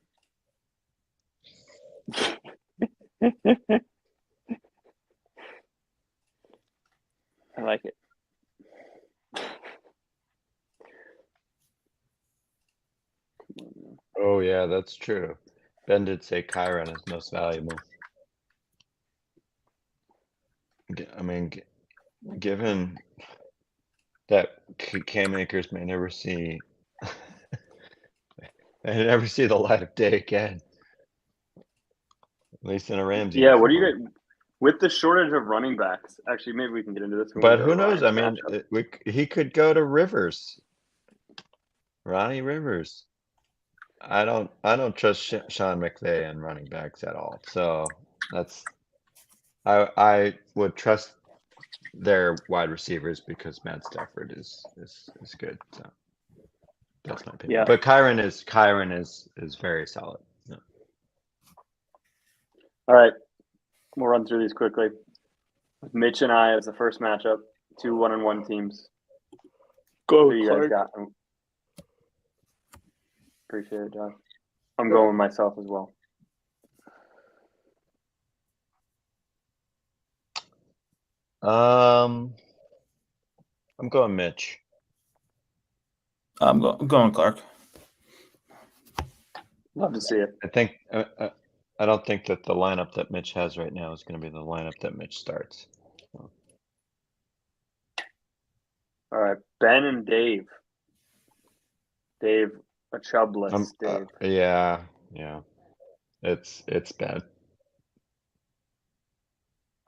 I like it. Oh yeah, that's true. Ben did say Chiron is most valuable. I mean, given that K-makers may never see, they never see the light of day again. At least in a Ramsey. Yeah, what do you get with the shortage of running backs? Actually, maybe we can get into this. But who knows? I mean, he could go to Rivers, Ronnie Rivers. I don't trust Sean McVay and running backs at all. So I would trust their wide receivers because Matt Stafford is good. So that's my opinion. Yeah. But Kyron is very solid. Yeah. All right, we'll run through these quickly. Mitch and I as the first matchup, 2 1-1 teams. Go, Who you guys got? Appreciate it, Josh. I'm going with myself as well. I'm going Mitch. I'm going Clark. Love to see it. I think I don't think that the lineup that Mitch has right now is going to be the lineup that Mitch starts. All right, Ben and Dave. Dave, a chubless Dave. Yeah. It's bad.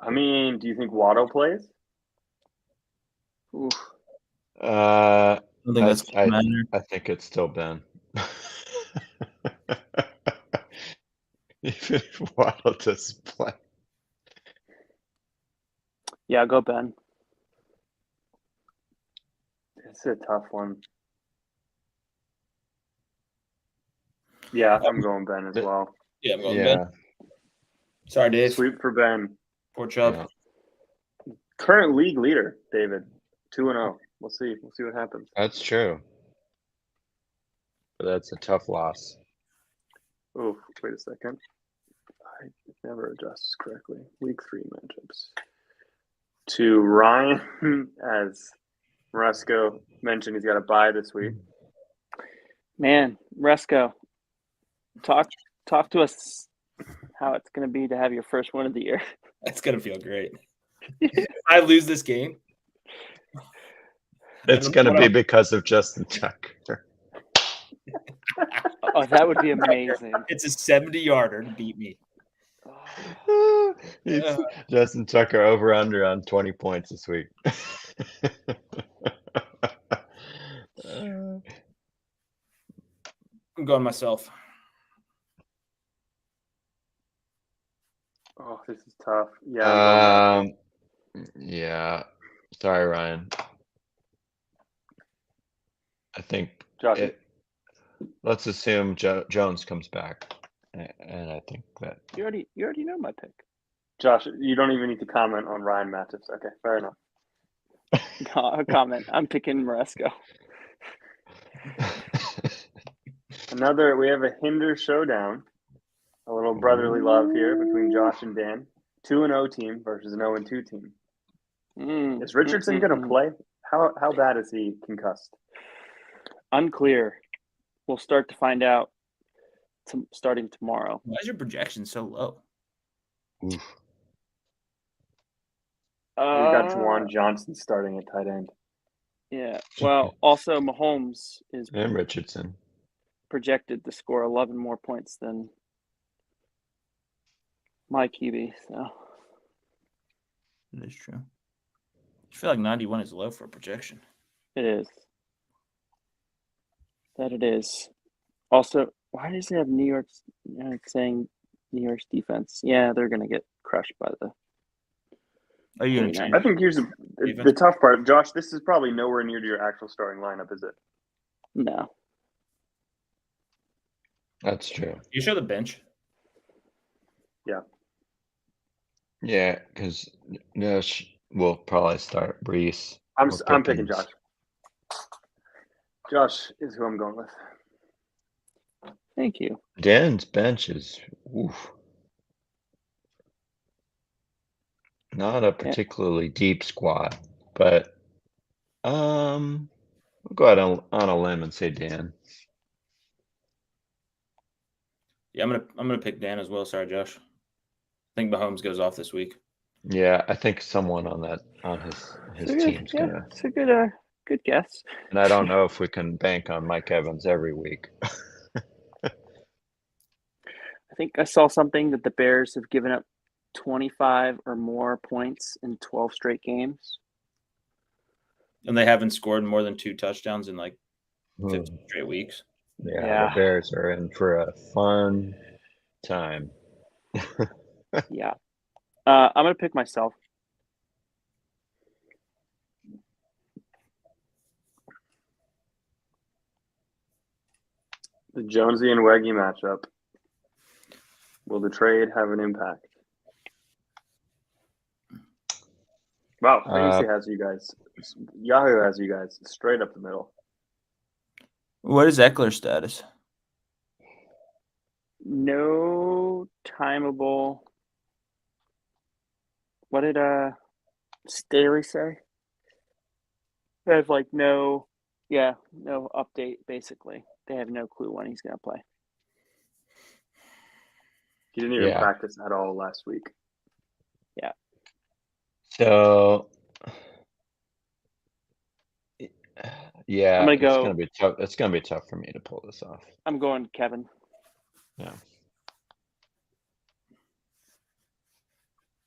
I mean, do you think Waddle plays? Oof. I don't think that's gonna matter. I think it's still Ben. Even if Waddle doesn't play. Yeah, go Ben. It's a tough one. Yeah, I'm going Ben as well. Yeah, I'm going Ben. Sorry, Dave. Sweep for Ben. Poor Chubb. Yeah. Current league leader, David. 2-0. We'll see. We'll see what happens. That's true. But that's a tough loss. Oh, wait a second. I never adjusts correctly. Week 3 matchups. To Ryan, as Moresco mentioned, he's got a bye this week. Man, Resco, talk to us how it's going to be to have your first win of the year. That's gonna feel great. If I lose this game, It's going to be because of Justin Tucker. Oh, that would be amazing. it's a 70-yarder to beat me. Justin Tucker over under on 20 points this week. I'm going myself. Oh, this is tough. Yeah. Yeah. Sorry, Ryan. I think Josh, let's assume Jones comes back, and I think that You already know my pick. Josh, you don't even need to comment on Ryan matchups. Okay, fair enough. No, comment. I'm picking Moresco. We have a Hinder showdown. A little brotherly love here between Josh and Dan. 2-0 team versus an 0-2 team. Is Richardson going to play? How bad is he concussed? Unclear. We'll start to find out starting tomorrow. Why is your projection so low? You got Juwan Johnson starting at tight end. Yeah. Well, also Mahomes is and Richardson projected to score 11 more points than my QB. So That is true. I feel like 91 is low for a projection. it is. That it is. Also, why does it have New York's saying New York's defense? Yeah, they're going to get crushed by the. Are you going to change? I think here's the tough part. Josh, this is probably nowhere near to your actual starting lineup, is it? No. That's true. You show the bench. Yeah, because we'll probably start Brees. I'm picking Josh. Josh is who I'm going with. Thank you. Dan's bench is not a particularly deep squad, but we'll go out on a limb and say Dan. Yeah, I'm gonna pick Dan as well. Sorry, Josh. I think Mahomes goes off this week. Yeah, I think someone on his team's gonna. It's a good guess. And I don't know if we can bank on Mike Evans every week. I think I saw something that the Bears have given up 25 or more points in 12 straight games. And they haven't scored more than 2 touchdowns in like 50 straight weeks. Yeah, the Bears are in for a fun time. Yeah. I'm going to pick myself. The Jonesy and Weggy matchup. Will the trade have an impact? Wow, Fantasy has you guys. Yahoo has you guys straight up the middle. What is Eckler's status? No timeable. What did Staley say? They have like no update. Basically, they have no clue when he's gonna play. He didn't even Yeah. practice at all last week. So, yeah, I'm gonna it's go- gonna be tough. It's gonna be tough for me to pull this off. I'm going Kevin. Yeah.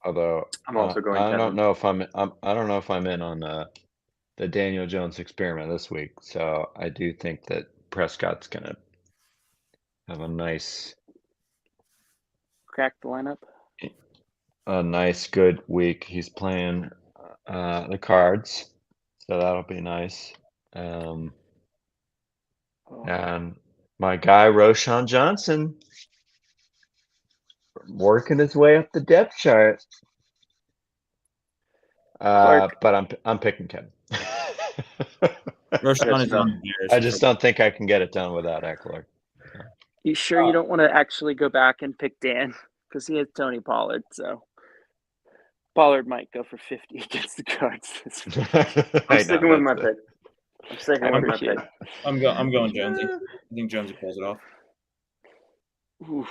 Although I'm also going I don't Kevin. know if I don't know if I'm in on the Daniel Jones experiment this week. So I do think that Prescott's gonna have a nice Crack the lineup. good week. He's playing the Cards, so that'll be nice. Oh. And my guy Roshan Johnson working his way up the depth chart. Clark. But I'm picking Kevin. Roshan is no. on the Bears. I just don't think I can get it done without Eckler. You sure you don't want to actually go back and pick Dan because he has Tony Pollard, so Pollard might go for 50 against the Cards this week. I'm sticking with my pick. I'm sticking I with my appreciate pick. I'm going Jonesy. I think Jonesy pulls it off. Oof.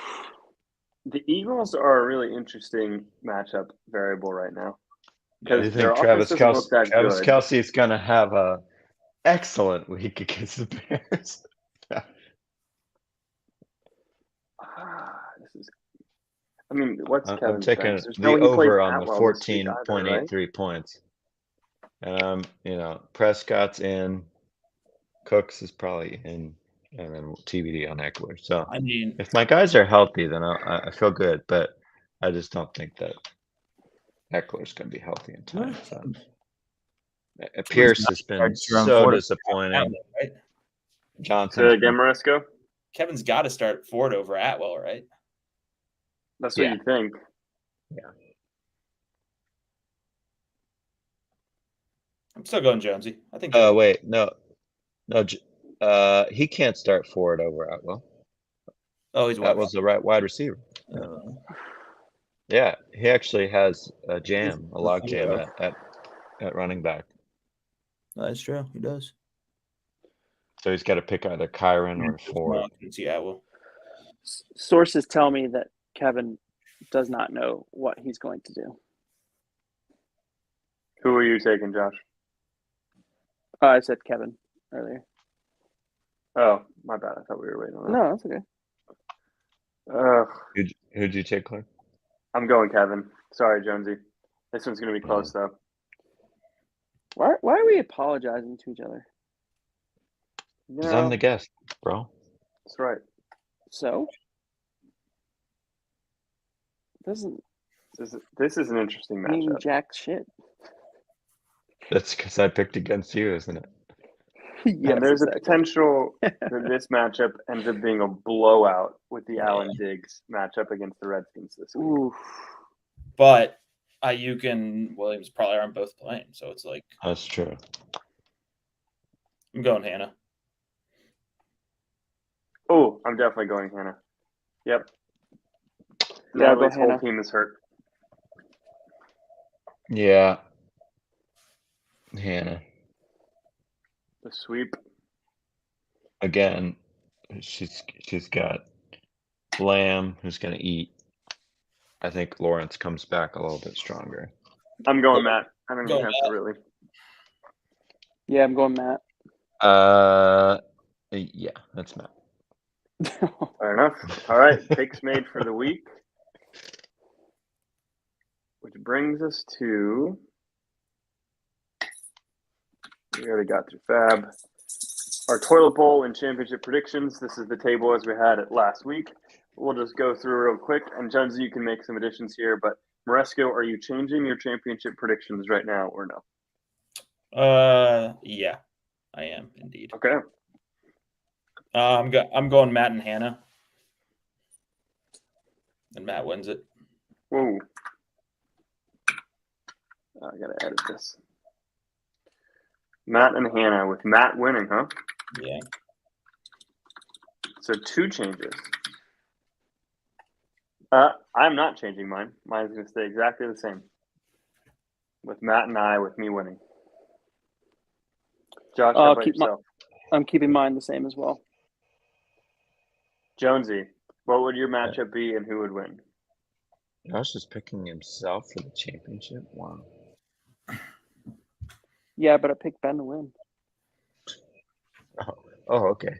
The Eagles are a really interesting matchup variable right now. Do you Because their think Travis offense doesn't look that Travis good. Kelce's gonna have a excellent week against the Bears? This is. I mean, what's I'm Kevin's taking strengths? There's the no way he plays over on the Atwell this week either, right? 14.83 points. And Prescott's in, Cooks is probably in, and then TBD on Eckler. So I mean, if my guys are healthy, then I feel good. But I just don't think that Eckler's going to be healthy in time. So Pierce has been so disappointing. right? Johnson. To again, Maresco? Kevin's got to start Ford over Atwell, right? That's what Yeah. you think. Yeah. I'm still going Jonesy. I think. Wait, no. He can't start Ford over Atwell. Oh, he's That was the right wide receiver. Yeah, he actually has a log jam at running back. That's true. He does. So he's got to pick either Kyron or Ford. See Atwell. Sources tell me that Kevin does not know what he's going to do. Who are you taking, Josh? I said Kevin earlier. Oh, my bad. I thought we were waiting on that. No, that's okay. Who'd you take, Clark? I'm going Kevin. Sorry, Jonesy. This one's going to be close, though. Why are we apologizing to each other? Because I'm the guest, bro. That's right. So? Doesn't This is an interesting mean matchup. jack shit. That's because I picked against you, isn't it? Yes, And there's exactly. a potential that this matchup ends up being a blowout with the Allen Diggs matchup against the Redskins this week. Oof. But Ayuk and Williams probably aren't both playing, so it's like That's true. I'm going Hannah. Oh, I'm definitely going Hannah. Yep. Yeah, I'll go Natalie's whole Hannah. team is hurt. Yeah. Hannah. The sweep. Again, she's got Lamb, who's going to eat. I think Lawrence comes back a little bit stronger. I'm going Matt. I don't even Going have to really. Yeah, I'm going Matt. Yeah, that's Matt. Fair enough. All right, picks made for the week. Which brings us to, we already got through Fab. Our toilet bowl and championship predictions. This is the table as we had it last week. We'll just go through real quick. And Jonesy, you can make some additions here. But Maresco, are you changing your championship predictions right now or no? Yeah, I am indeed. Okay. I'm going Matt and Hannah, and Matt wins it. Whoa. I gotta edit this. Matt and Hannah with Matt winning, huh? Yeah. So 2 changes. I'm not changing mine. Mine's going to stay exactly the same. With Matt and I, with me winning. Josh, how about yourself? I'm keeping mine the same as well. Jonesy, what would your matchup be and who would win? Josh is picking himself for the championship. Wow. Yeah, but I picked Ben to win. Oh, okay.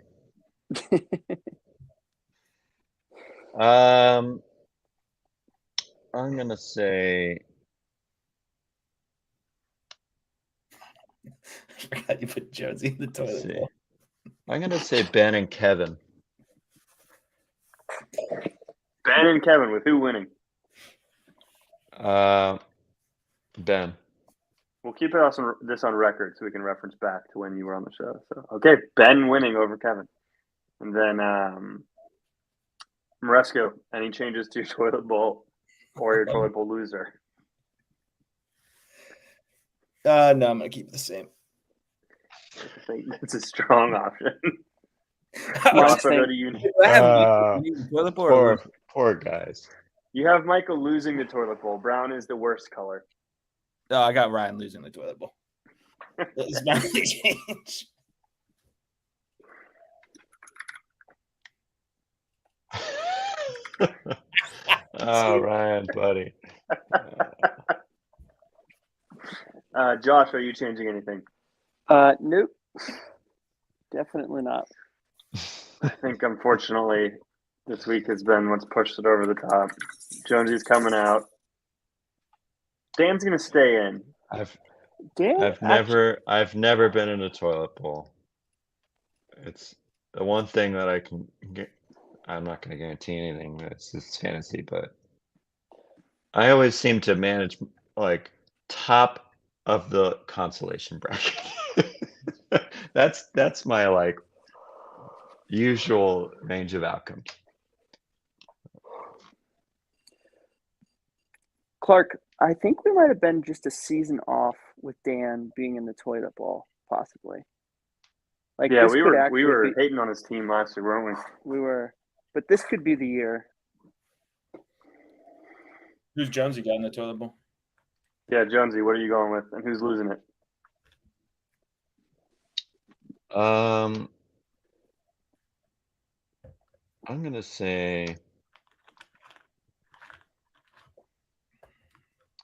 I'm gonna say. I forgot you put Jonesy in the toilet bowl. I'm gonna say Ben and Kevin. Ben and Kevin, with who winning? Ben. We'll keep this on record so we can reference back to when you were on the show. So, okay, Ben winning over Kevin. And then Maresco, any changes to your toilet bowl or your toilet bowl loser? No, I'm gonna keep it the same. I think that's a strong option. Mine's Also, same. go to you. Toilet bowl or Poor guys. You have Michael losing the toilet bowl. Brown is the worst color. No, I got Ryan losing the toilet bowl. It's my only change. Oh, Ryan, buddy. Josh, are you changing anything? Nope. Definitely not. I think, unfortunately, this week has been what's pushed it over the top. Jonesy's coming out. Dan's going to stay in. I've Dan, never been in a toilet bowl. It's the one thing that I can get. I'm not going to guarantee anything. It's fantasy, but I always seem to manage like top of the consolation bracket. That's my like usual range of outcomes. Clark, I think we might have been just a season off with Dan being in the toilet bowl, possibly. Like, Yeah, this we could were actually be, hating on his team last year, weren't we? we were, but this could be the year. Who's Jonesy got in the toilet bowl? Yeah, Jonesy, what are you going with, and who's losing it? I'm gonna say.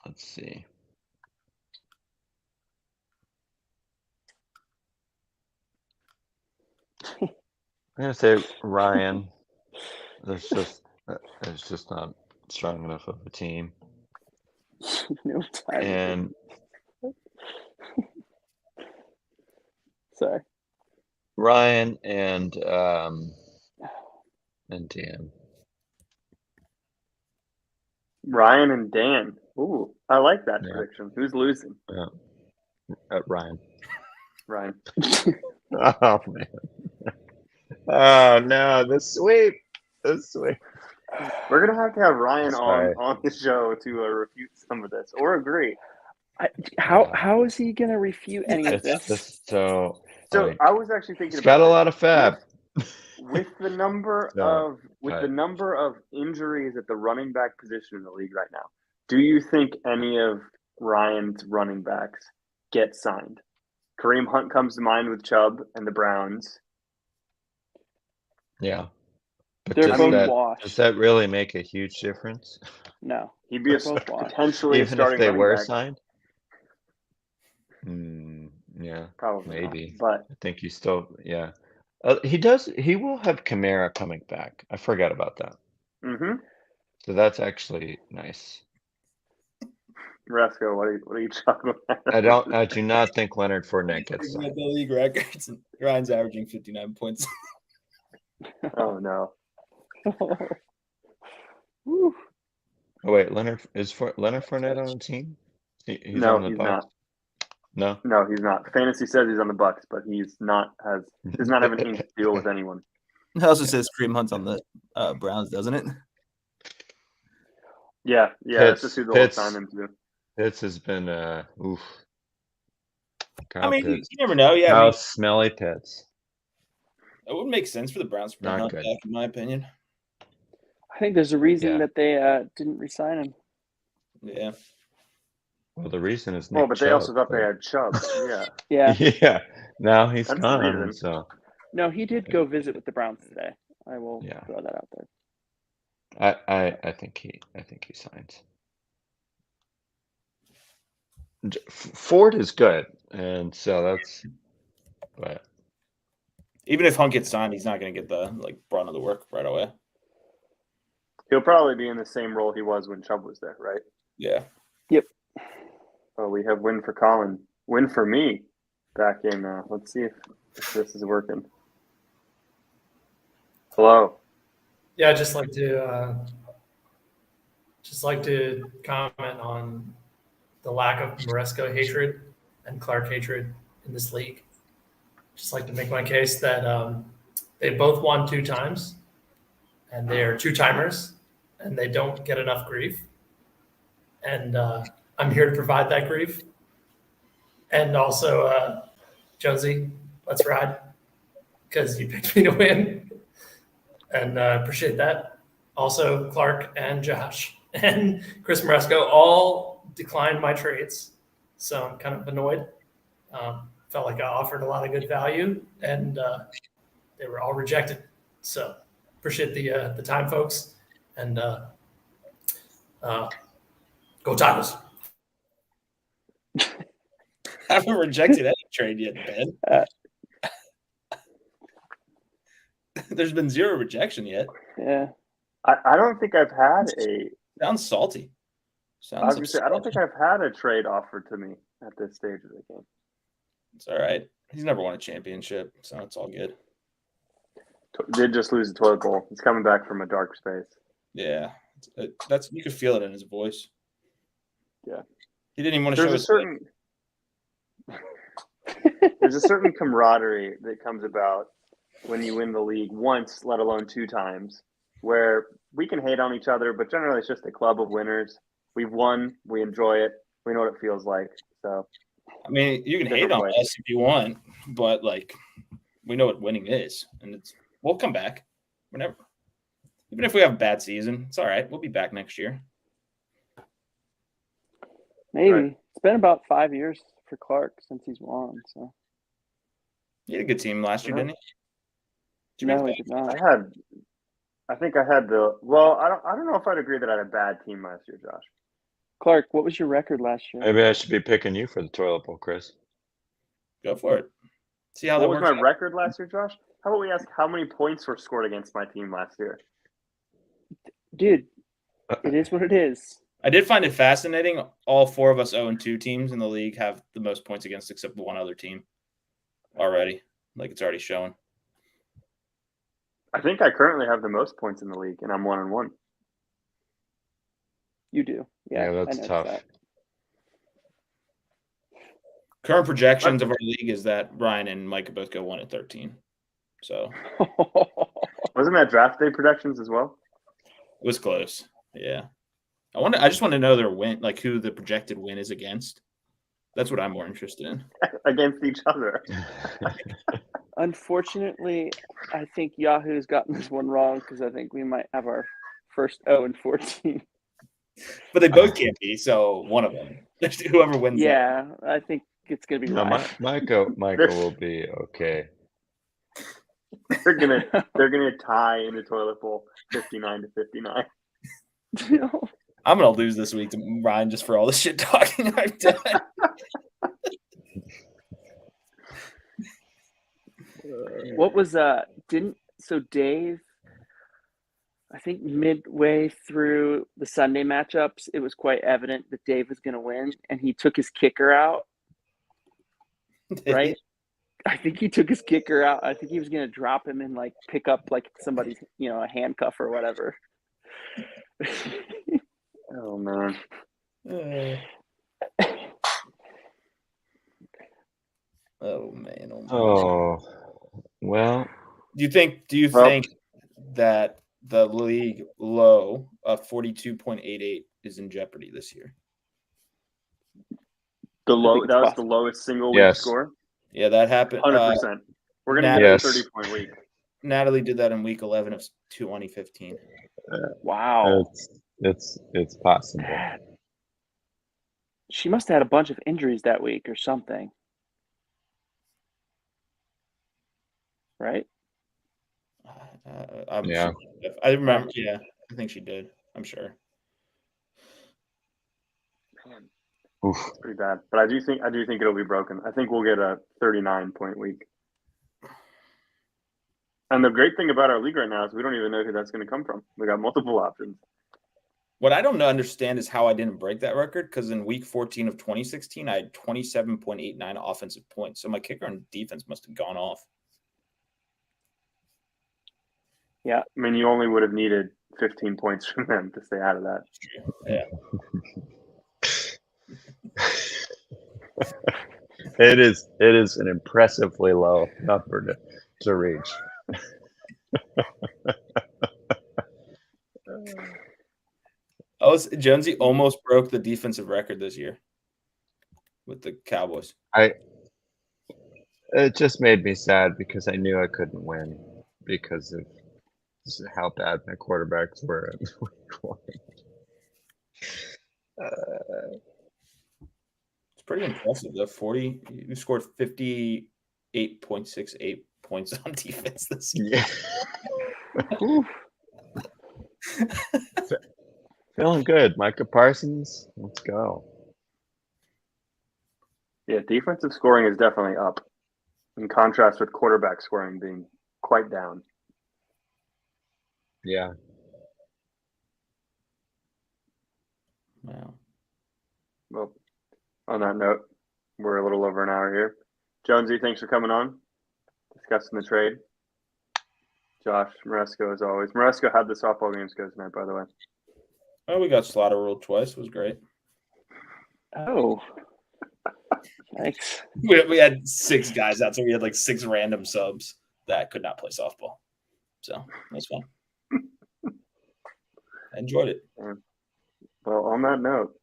Let's see. I'm gonna say Ryan. There's just not strong enough of a team. No time. And Sorry. Ryan and Dan. Ryan and Dan. Ooh, I like that Yeah. prediction. Who's losing? Ryan. Ryan. Oh man. Oh no, the sweep. We're gonna have to have Ryan Sorry. on the show to refute some of this or agree. How is he gonna refute any of It's this? just so. So like, I was actually thinking it's about got a this. lot of fab. With the number No, the number of injuries at the running back position in the league right now, do you think any of Ryan's running backs get signed? Kareem Hunt comes to mind with Chubb and the Browns. Yeah. But They're both does washed. that really make a huge difference? No. He'd be They're both washed. potentially a Even if starting they running were back. signed? Yeah, Probably maybe. not, but I think he still, yeah. He will have Kamara coming back. I forgot about that. So that's actually nice. Resco, what are you talking about? I do not think Leonard Fournette gets Looking at signed. the league records, and Ryan's averaging 59 points. Oh no. Whew. Oh wait, Leonard Fournette on the team? He's No, on the he's Bucs? No, he's not. Fantasy says he's on the Bucks, but does not have anything to deal with anyone. It also says Kareem Hunt's on the Browns, doesn't it? Yeah, that's just who they'll assign him to. Pitts has been oof. Kyle I mean, Pitts. you never know. Yeah, I How mean, smelly Pitts. it would make sense for the Browns to bring Not Hunt good. back, in my opinion. I think there's a reason Yeah. that they didn't resign him. Yeah. Well, the reason is Nick Well, but they also Chubb, thought they but- had Chubb. Yeah. Yeah. Yeah. Now he's That's the gone. reason. So No, he did go visit with the Browns today. I will Yeah. throw that out there. I think he signs. Ford is good, and so that's. But Even if Hunt gets signed, he's not going to get the brunt of the work right away. He'll probably be in the same role he was when Chubb was there, right? Yeah. Oh, we have win for Colin. Win for me back in, let's see if this is working. Hello. Yeah, I'd just like to comment on the lack of Maresco hatred and Clark hatred in this league. Just like to make my case that they both won 2 times, and they are 2-timers, and they don't get enough grief. And I'm here to provide that grief. And also, Jonesy, let's ride, because you picked me to win, and I appreciate that. Also, Clark and Josh and Chris Maresco all declined my trades, so I'm kind of annoyed. Felt like I offered a lot of good value, and they were all rejected. So appreciate the time, folks, and go Tigers. I haven't rejected any trade yet, Ben. There's been 0 rejection yet. Yeah. I don't think I've had a. Sounds salty. I don't think I've had a trade offered to me at this stage of the game. It's all right. He's never won a championship, so it's all good. Did just lose the toilet bowl. He's coming back from a dark space. Yeah, that's you could feel it in his voice. Yeah, he didn't even want to there's show a certain. There's a certain camaraderie that comes about when you win the league once, let alone 2 times, where we can hate on each other, but generally it's just a club of winners. We've won, we enjoy it, we know what it feels like. So, I mean, you can hate on us if you want, but we know what winning is, and we'll come back whenever. Even if we have a bad season, it's all right. We'll be back next year. Maybe. Right. It's been about 5 years for Clark since he's won. So He had a good team last year, didn't he? No, he did not. I think I had I don't know if I'd agree that I had a bad team last year, Josh. Clark, what was your record last year? maybe I should be picking you for the toilet bowl, Chris. Go for it. See how What that was works. my record last year, Josh? How about we ask how many points were scored against my team last year? Dude, it is what it is. I did find it fascinating. All 4 of us 0-2 teams in the league have the most points against except one other team already. It's already showing. I think I currently have the most points in the league, and I'm 1-1. You do. Yeah, that's I noticed tough. that. Current projections of our league is that Ryan and Micah both go 1-13. So Wasn't that draft day predictions as well? it was close. Yeah. I just want to know their win, who the projected win is against. That's what I'm more interested in. Against each other. Unfortunately, I think Yahoo's gotten this one wrong because I think we might have our first 0-14. But they both can't be, so one of them. Whoever wins Yeah, I think it's gonna be No, Ryan. Michael will be okay. They're gonna tie in the toilet bowl 59-59. No. I'm going to lose this week to Ryan just for all the shit talking I've done. What was Dave, I think midway through the Sunday matchups, it was quite evident that Dave was going to win, and he took his kicker out, right? I think he took his kicker out. I think he was going to drop him and pick up somebody's, a handcuff or whatever. Oh man. Oh man. Oh, well. Do you think that the league low of 42.88 is in jeopardy this year? That was possible. the lowest single week Yes. score. Yeah, that happened. 100%. We're gonna get Yes. a 30-point week. Natalie did that in week 11 of 2015. Wow. It's possible. Dad. She must have had a bunch of injuries that week or something. Right? Yeah. I remember. Yeah, I think she did. I'm sure. Man, Oof. pretty bad. But I do think it'll be broken. I think we'll get a 39-point week. And the great thing about our league right now is we don't even know who that's going to come from. We got multiple options. What I don't understand is how I didn't break that record, because in week 14 of 2016, I had 27.89 offensive points. So my kicker and defense must have gone off. Yeah. I mean, you only would have needed 15 points from them to stay out of that. Yeah. It is an impressively low number to reach. Jonesy almost broke the defensive record this year with the Cowboys. It just made me sad because I knew I couldn't win because of how bad my quarterbacks were at week 1. It's pretty impressive though. You scored 58.68 points on defense this year. Yeah. Feeling good. Micah Parsons, let's go. Yeah, defensive scoring is definitely up in contrast with quarterback scoring being quite down. Yeah. Wow. Well, on that note, we're a little over an hour here. Jonesy, thanks for coming on, discussing the trade. Josh, Maresco, as always. Maresco had the softball games go tonight, by the way. Oh, we got slaughter ruled twice. It was great. Oh. Thanks. We had 6 guys out, so we had like 6 random subs that could not play softball. So that's fun. I enjoyed it. Well, on that note,